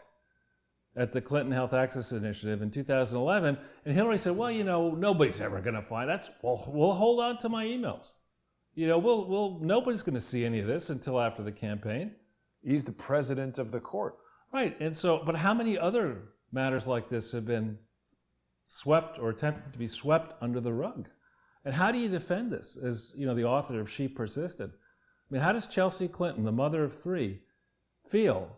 at the Clinton Health Access Initiative in 2011, and Hillary said, well, nobody's ever going to find that. Well, we'll hold on to my emails. Nobody's going to see any of this until after the campaign. He's the president of the court. Right, and so, but how many other matters like this have been swept or attempted to be swept under the rug? And how do you defend this as, the author of She Persisted? I mean, how does Chelsea Clinton, the mother of three, feel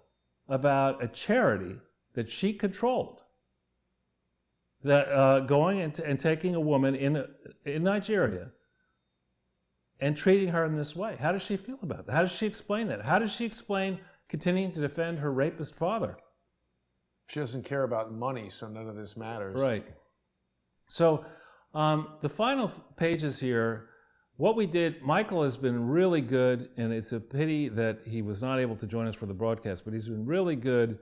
about a charity that she controlled, that going and taking a woman in Nigeria and treating her in this way? How does she feel about that? How does she explain that? How does she explain continuing to defend her rapist father? She doesn't care about money, so none of this matters. Right. So the final pages here, what we did, Michael has been really good, and it's a pity that he was not able to join us for the broadcast, but he's been really good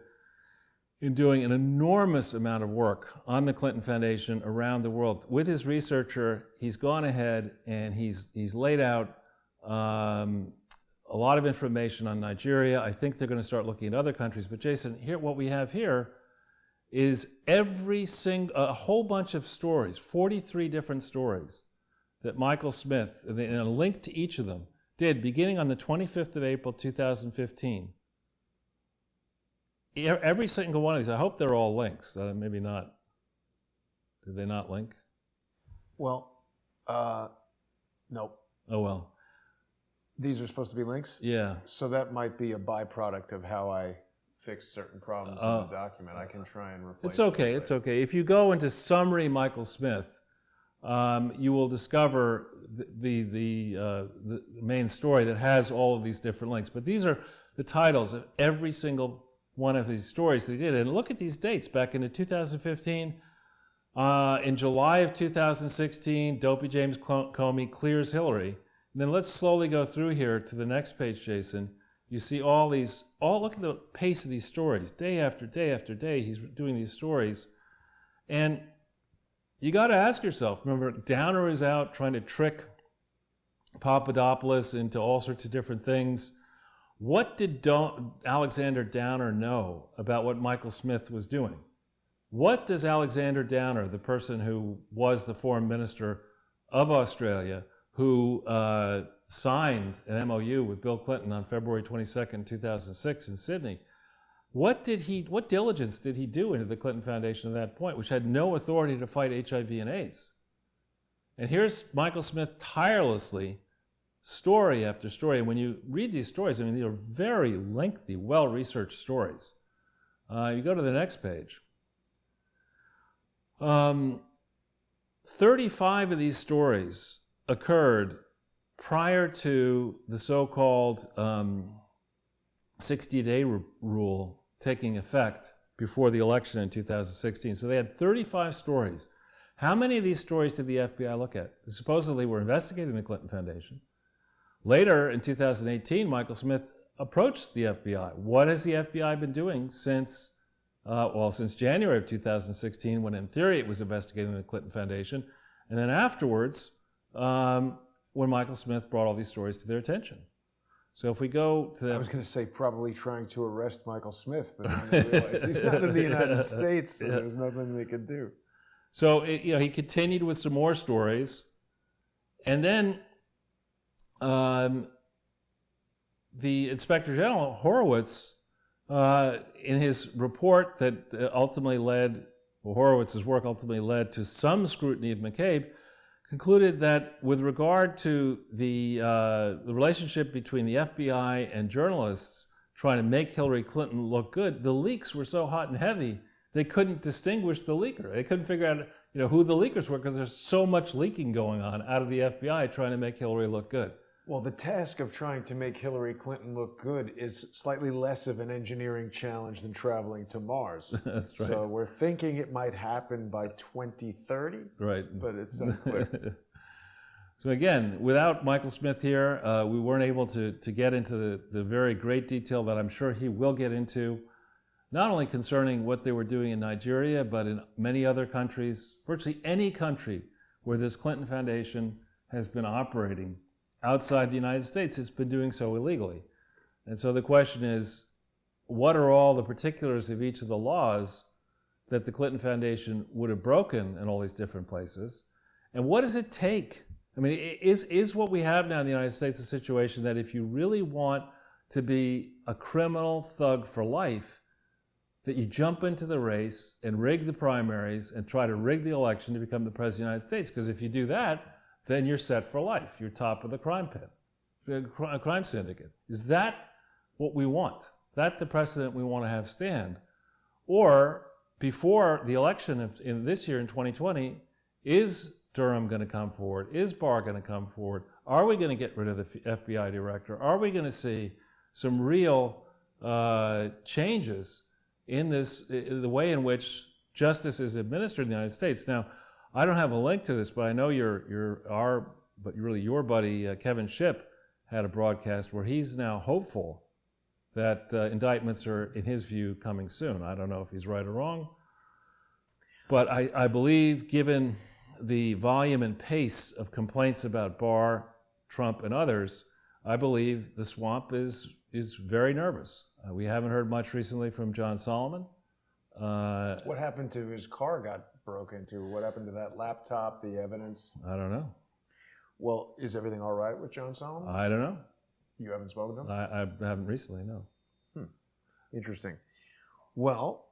in doing an enormous amount of work on the Clinton Foundation around the world. With his researcher, he's gone ahead and he's laid out a lot of information on Nigeria. I think they're going to start looking at other countries. But Jason, what we have here is a whole bunch of stories, 43 different stories that Michael Smith, and a link to each of them, did beginning on the 25th of April, 2015. Every single one of these, I hope they're all links. Maybe not. Did they not link? Well, nope. Oh, well. These are supposed to be links? Yeah. So that might be a byproduct of how I fix certain problems in the document. I can try and replace It's okay. It's okay. If you go into Summary Michael Smith, you will discover the main story that has all of these different links. But these are the titles of every single one of these stories that he did. And look at these dates. Back into 2015, in July of 2016, Dopey James Comey clears Hillary. And then let's slowly go through here to the next page, Jason. You see look at the pace of these stories. Day after day after day, he's doing these stories. And you got to ask yourself, remember, Downer is out trying to trick Papadopoulos into all sorts of different things. What did Alexander Downer know about what Michael Smith was doing? What does Alexander Downer, the person who was the foreign minister of Australia, who signed an MOU with Bill Clinton on February 22nd, 2006 in Sydney, what diligence did he do into the Clinton Foundation at that point, which had no authority to fight HIV and AIDS? And here's Michael Smith tirelessly, story after story. And when you read these stories, I mean, they are very lengthy, well-researched stories. You go to the next page. 35 of these stories occurred prior to the so-called 60-day rule taking effect before the election in 2016. So they had 35 stories. How many of these stories did the FBI look at? They supposedly were investigating the Clinton Foundation. Later, in 2018, Michael Smith approached the FBI. What has the FBI been doing since January of 2016, when in theory it was investigating the Clinton Foundation, and then afterwards, when Michael Smith brought all these stories to their attention? So if we go to I was going to say probably trying to arrest Michael Smith, but then I realized he's not in the United States, so there's nothing they could do. So he continued with some more stories, and then the Inspector General Horowitz, in his report that Horowitz's work ultimately led to some scrutiny of McCabe, concluded that with regard to the relationship between the FBI and journalists trying to make Hillary Clinton look good, the leaks were so hot and heavy they couldn't distinguish the leaker. They couldn't figure out who the leakers were because there's so much leaking going on out of the FBI trying to make Hillary look good. Well, the task of trying to make Hillary Clinton look good is slightly less of an engineering challenge than traveling to Mars. That's right. So we're thinking it might happen by 2030, right? But it's unclear. So again, without Michael Smith here, we weren't able to get into the very great detail that I'm sure he will get into, not only concerning what they were doing in Nigeria, but in many other countries, virtually any country where this Clinton Foundation has been operating outside the United States. It's been doing so illegally. And so the question is, what are all the particulars of each of the laws that the Clinton Foundation would have broken in all these different places? And what does it take? I mean, is what we have now in the United States a situation that if you really want to be a criminal thug for life, that you jump into the race and rig the primaries and try to rig the election to become the President of the United States? Because if you do that, then you're set for life. You're top of the crime pit, a crime syndicate. Is that what we want? Is that the precedent we want to have stand? Or before the election in this year in 2020, is Durham going to come forward? Is Barr going to come forward? Are we going to get rid of the FBI director? Are we going to see some real changes in the way in which justice is administered in the United States? Now, I don't have a link to this, but I know your buddy Kevin Shipp had a broadcast where he's now hopeful that indictments are, in his view, coming soon. I don't know if he's right or wrong, but I believe, given the volume and pace of complaints about Barr, Trump, and others, I believe the swamp is very nervous. We haven't heard much recently from John Solomon. What happened to his car got broke into? What happened to that laptop, the evidence? I don't know. Well, is everything all right with John Solomon? I don't know. You haven't spoken to him? I haven't recently, no. Interesting. Well,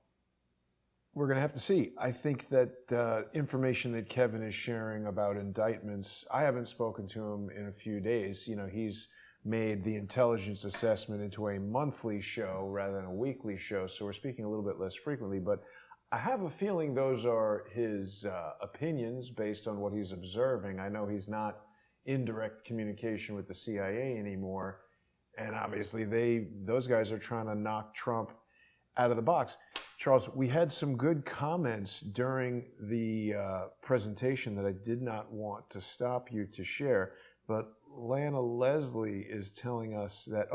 we're going to have to see. I think that information that Kevin is sharing about indictments, I haven't spoken to him in a few days. He's made the intelligence assessment into a monthly show rather than a weekly show, so we're speaking a little bit less frequently, but I have a feeling those are his opinions based on what he's observing. I know he's not in direct communication with the CIA anymore, and obviously those guys are trying to knock Trump out of the box. Charles, we had some good comments during the presentation that I did not want to stop you to share, but Lana Leslie is telling us that,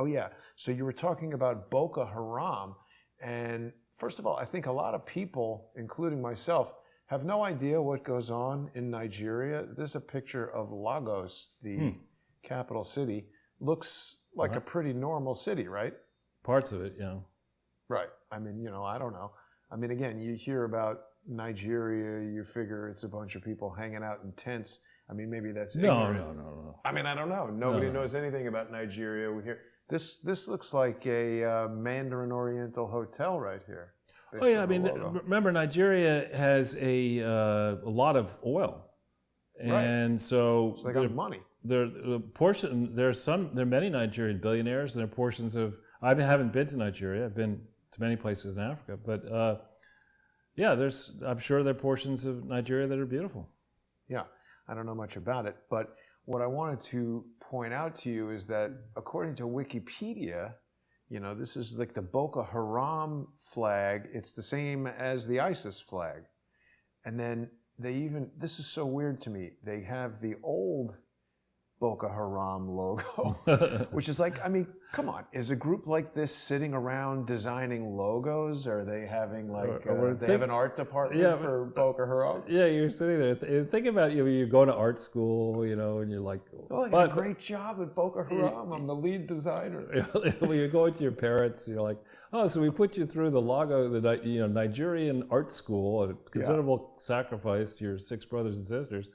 so you were talking about Boko Haram, and first of all, I think a lot of people, including myself, have no idea what goes on in Nigeria. There's a picture of Lagos, the capital city. Looks like a pretty normal city, right? Parts of it, yeah. Right. I mean, I don't know. I mean, again, you hear about Nigeria, you figure it's a bunch of people hanging out in tents. I mean, maybe that's ignorant. No. I mean, I don't know. Nobody knows anything about Nigeria. We hear this looks like a Mandarin Oriental hotel right here. Oh yeah, I mean, remember Nigeria has a lot of oil, and so they got money. There are many Nigerian billionaires, and there are portions of. I haven't been to Nigeria. I've been to many places in Africa, but I'm sure there are portions of Nigeria that are beautiful. Yeah. I don't know much about it, but what I wanted to point out to you is that according to Wikipedia, this is like the Boko Haram flag. It's the same as the ISIS flag. And then this is so weird to me, they have the old Boko Haram logo, which is like, I mean, come on, is a group like this sitting around designing logos? Are they having like, they have an art department for Boko Haram? Yeah, you're sitting there. Think about you're going to art school, and you're like, oh, I got a great job at Boko Haram. I'm the lead designer. When you're going to your parents, you're like, oh, so we put you through the Nigerian art school, a considerable sacrifice to your 6 brothers and sisters.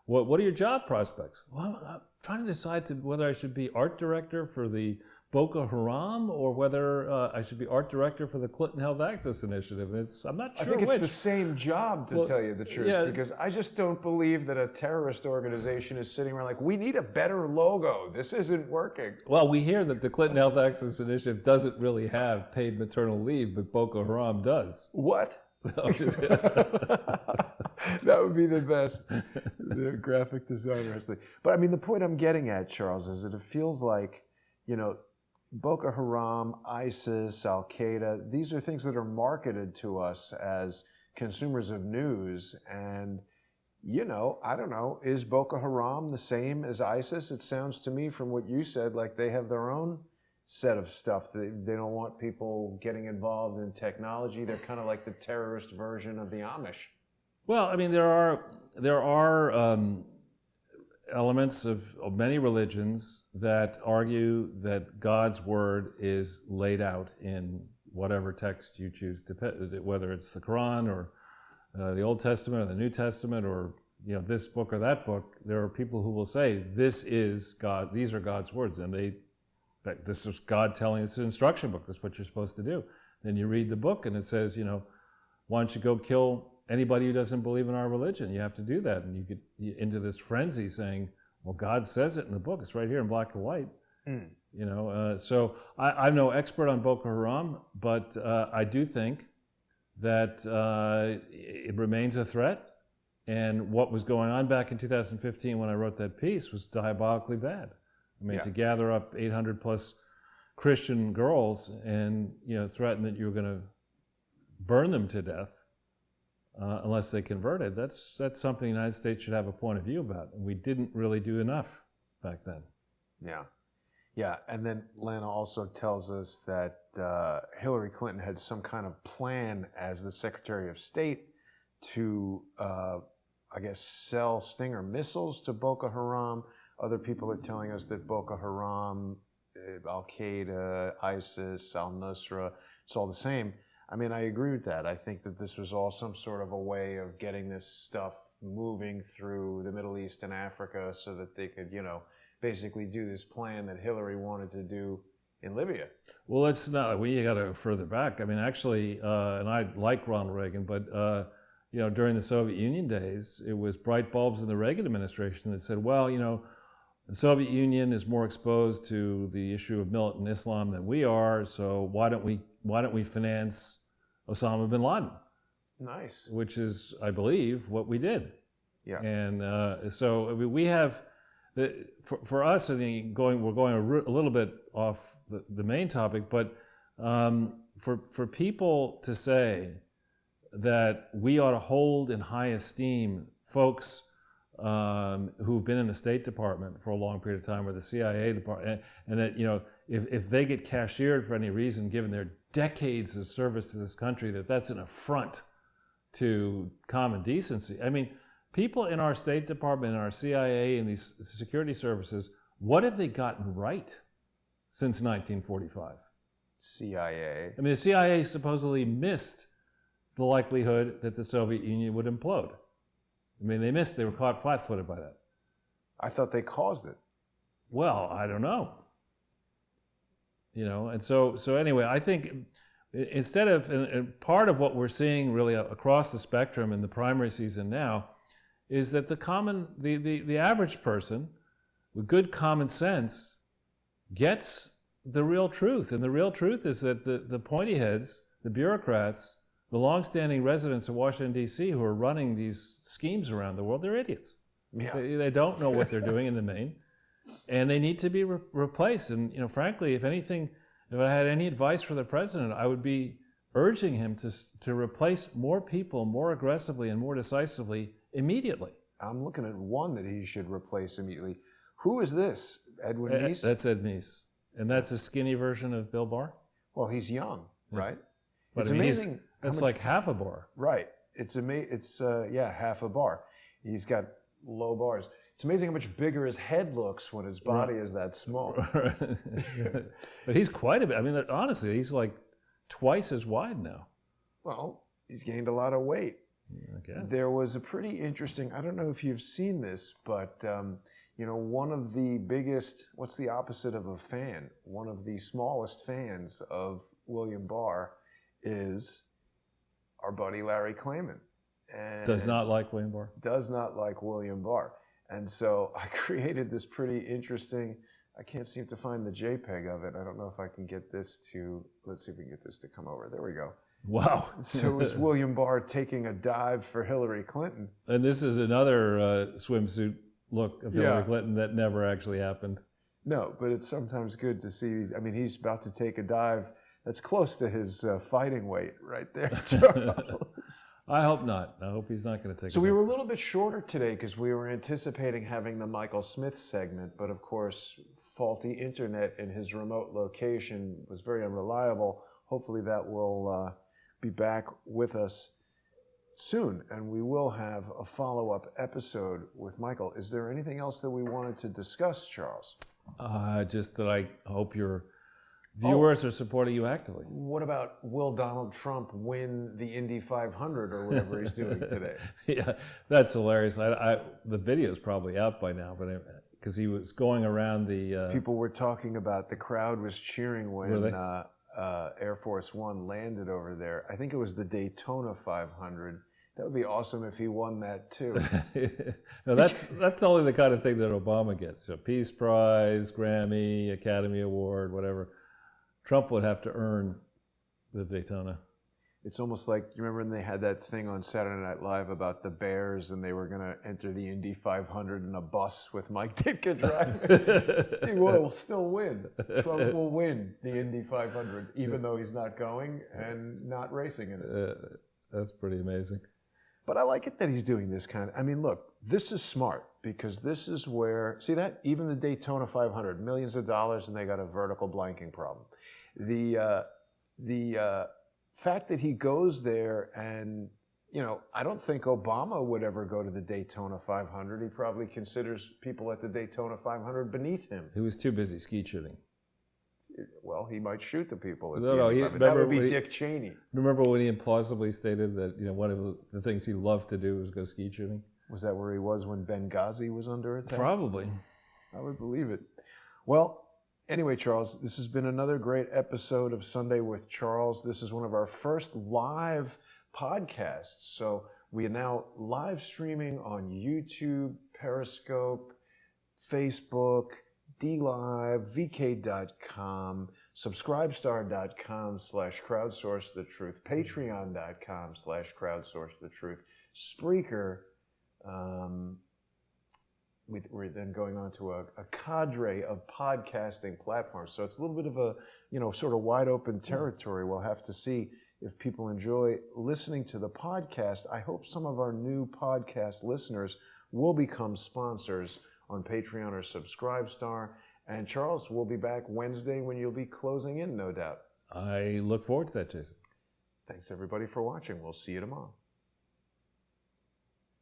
What are your job prospects? Well, I'm trying to decide whether I should be art director for the Boko Haram or whether I should be art director for the Clinton Health Access Initiative. And I'm not sure I think which. it's the same job, to tell you the truth, because I just don't believe that a terrorist organization is sitting around like, we need a better logo. This isn't working. Well, we hear that the Clinton Health Access Initiative doesn't really have paid maternal leave, but Boko Haram does. What? That would be the best. The graphic designer has the. But I mean, the point I'm getting at, Charles, is that it feels like, Boko Haram, ISIS, Al Qaeda, these are things that are marketed to us as consumers of news. And, I don't know, is Boko Haram the same as ISIS? It sounds to me from what you said like they have their own set of stuff. They don't want people getting involved in technology. They're kind of like the terrorist version of the Amish. Well, I mean, there are elements of many religions that argue that God's word is laid out in whatever text you choose to, whether it's the Quran or the Old Testament or the New Testament or this book or that book. There are people who will say this is God. These are God's words, and this is God telling. It's an instruction book. That's what you're supposed to do. Then you read the book, and it says, why don't you go kill anybody who doesn't believe in our religion? You have to do that. And you get into this frenzy saying, well, God says it in the book. It's right here in black and white. So I'm no expert on Boko Haram, but I do think that it remains a threat. And what was going on back in 2015 when I wrote that piece was diabolically bad. I mean, to gather up 800 plus Christian girls and, threaten that you were going to burn them to death unless they converted, that's something the United States should have a point of view about. And we didn't really do enough back then. Yeah. Yeah, and then Lana also tells us that Hillary Clinton had some kind of plan as the Secretary of State to, sell Stinger missiles to Boko Haram. Other people are telling us that Boko Haram, Al Qaeda, ISIS, Al Nusra, it's all the same. I mean, I agree with that. I think that this was all some sort of a way of getting this stuff moving through the Middle East and Africa so that they could, basically do this plan that Hillary wanted to do in Libya. Well, it's not. We got to go further back. I mean, actually, and I like Ronald Reagan, but during the Soviet Union days, it was bright bulbs in the Reagan administration that said, well, the Soviet Union is more exposed to the issue of militant Islam than we are, so why don't we finance Osama bin Laden? Nice. Which is, I believe, what we did. Yeah. And so I mean, we have, for us, I mean, we're going a little bit off the main topic, but for people to say that we ought to hold in high esteem folks who've been in the State Department for a long period of time, or the CIA department, and that if they get cashiered for any reason, given their decades of service to this country, that's an affront to common decency. I mean, people in our State Department and our CIA and these security services, what have they gotten right since 1945? CIA. I mean, the CIA supposedly missed the likelihood that the Soviet Union would implode. I mean, they were caught flat-footed by that. I thought they caused it. Well, I don't know. And so anyway, I think instead of, and part of what we're seeing really across the spectrum in the primary season now is that the average person with good common sense gets the real truth. And the real truth is that the pointy heads, the bureaucrats, the longstanding residents of Washington, D.C., who are running these schemes around the world, they're idiots. Yeah. They don't know what they're doing in the main, and they need to be replaced. And frankly, if I had any advice for the president, I would be urging him to replace more people more aggressively and more decisively immediately. I'm looking at one that he should replace immediately. Who is this? Edwin Meese? That's Ed Meese. And that's a skinny version of Bill Barr? Well, he's young, right? But It's I mean, amazing. That's like half a bar. Right. It's half a bar. He's got low bars. It's amazing how much bigger his head looks when his body is that small. But he's quite a bit. I mean, honestly, he's like twice as wide now. Well, he's gained a lot of weight. I guess. There was a pretty interesting, I don't know if you've seen this, but one of the biggest, what's the opposite of a fan? One of the smallest fans of William Barr is our buddy Larry Klayman. And does not like William Barr? Does not like William Barr. And so I created this pretty interesting, I can't seem to find the JPEG of it. I don't know if I can get this to, let's see if we can get this to come over. There we go. Wow. So it was William Barr taking a dive for Hillary Clinton. And this is another swimsuit look of Hillary Clinton that never actually happened. No, but it's sometimes good to see these. I mean, he's about to take a dive that's close to his fighting weight right there, Charles. I hope not. I hope he's not going to take it. So we were a little bit shorter today because we were anticipating having the Michael Smith segment, but of course, faulty internet in his remote location was very unreliable. Hopefully that will be back with us soon, and we will have a follow-up episode with Michael. Is there anything else that we wanted to discuss, Charles? Just that I hope your viewers are supporting you actively. What about will Donald Trump win the Indy 500 or whatever he's doing today? Yeah, that's hilarious. The video's probably out by now, but because he was going around the... People were talking about the crowd was cheering when Air Force One landed over there. I think it was the Daytona 500. That would be awesome if he won that too. No, that's only the kind of thing that Obama gets. So Peace Prize, Grammy, Academy Award, whatever. Trump would have to earn the Daytona. It's almost like, you remember when they had that thing on Saturday Night Live about the Bears and they were going to enter the Indy 500 in a bus with Mike Ditka driving? He will still win. Trump will win the Indy 500, even though he's not going and not racing in it. That's pretty amazing. But I like it that he's doing this kind of, I mean, look, this is smart because this is where, see that? Even the Daytona 500, millions of dollars and they got a vertical blanking problem. The fact that he goes there and, I don't think Obama would ever go to the Daytona 500. He probably considers people at the Daytona 500 beneath him. He was too busy skeet shooting. Well, he might shoot the people. That would be Dick Cheney. Remember when he implausibly stated that one of the things he loved to do was go skeet shooting? Was that where he was when Benghazi was under attack? Probably. I would believe it. Well, anyway, Charles, this has been another great episode of Sunday with Charles. This is one of our first live podcasts. So we are now live streaming on YouTube, Periscope, Facebook, DLive, VK.com, subscribestar.com/crowdsourcethetruth, patreon.com/crowdsourcethetruth, Spreaker. We're then going on to a cadre of podcasting platforms. So it's a little bit of a, sort of wide open territory. We'll have to see if people enjoy listening to the podcast. I hope some of our new podcast listeners will become sponsors on Patreon or Subscribestar. And Charles, we'll be back Wednesday when you'll be closing in, no doubt. I look forward to that, Jason. Thanks, everybody, for watching. We'll see you tomorrow.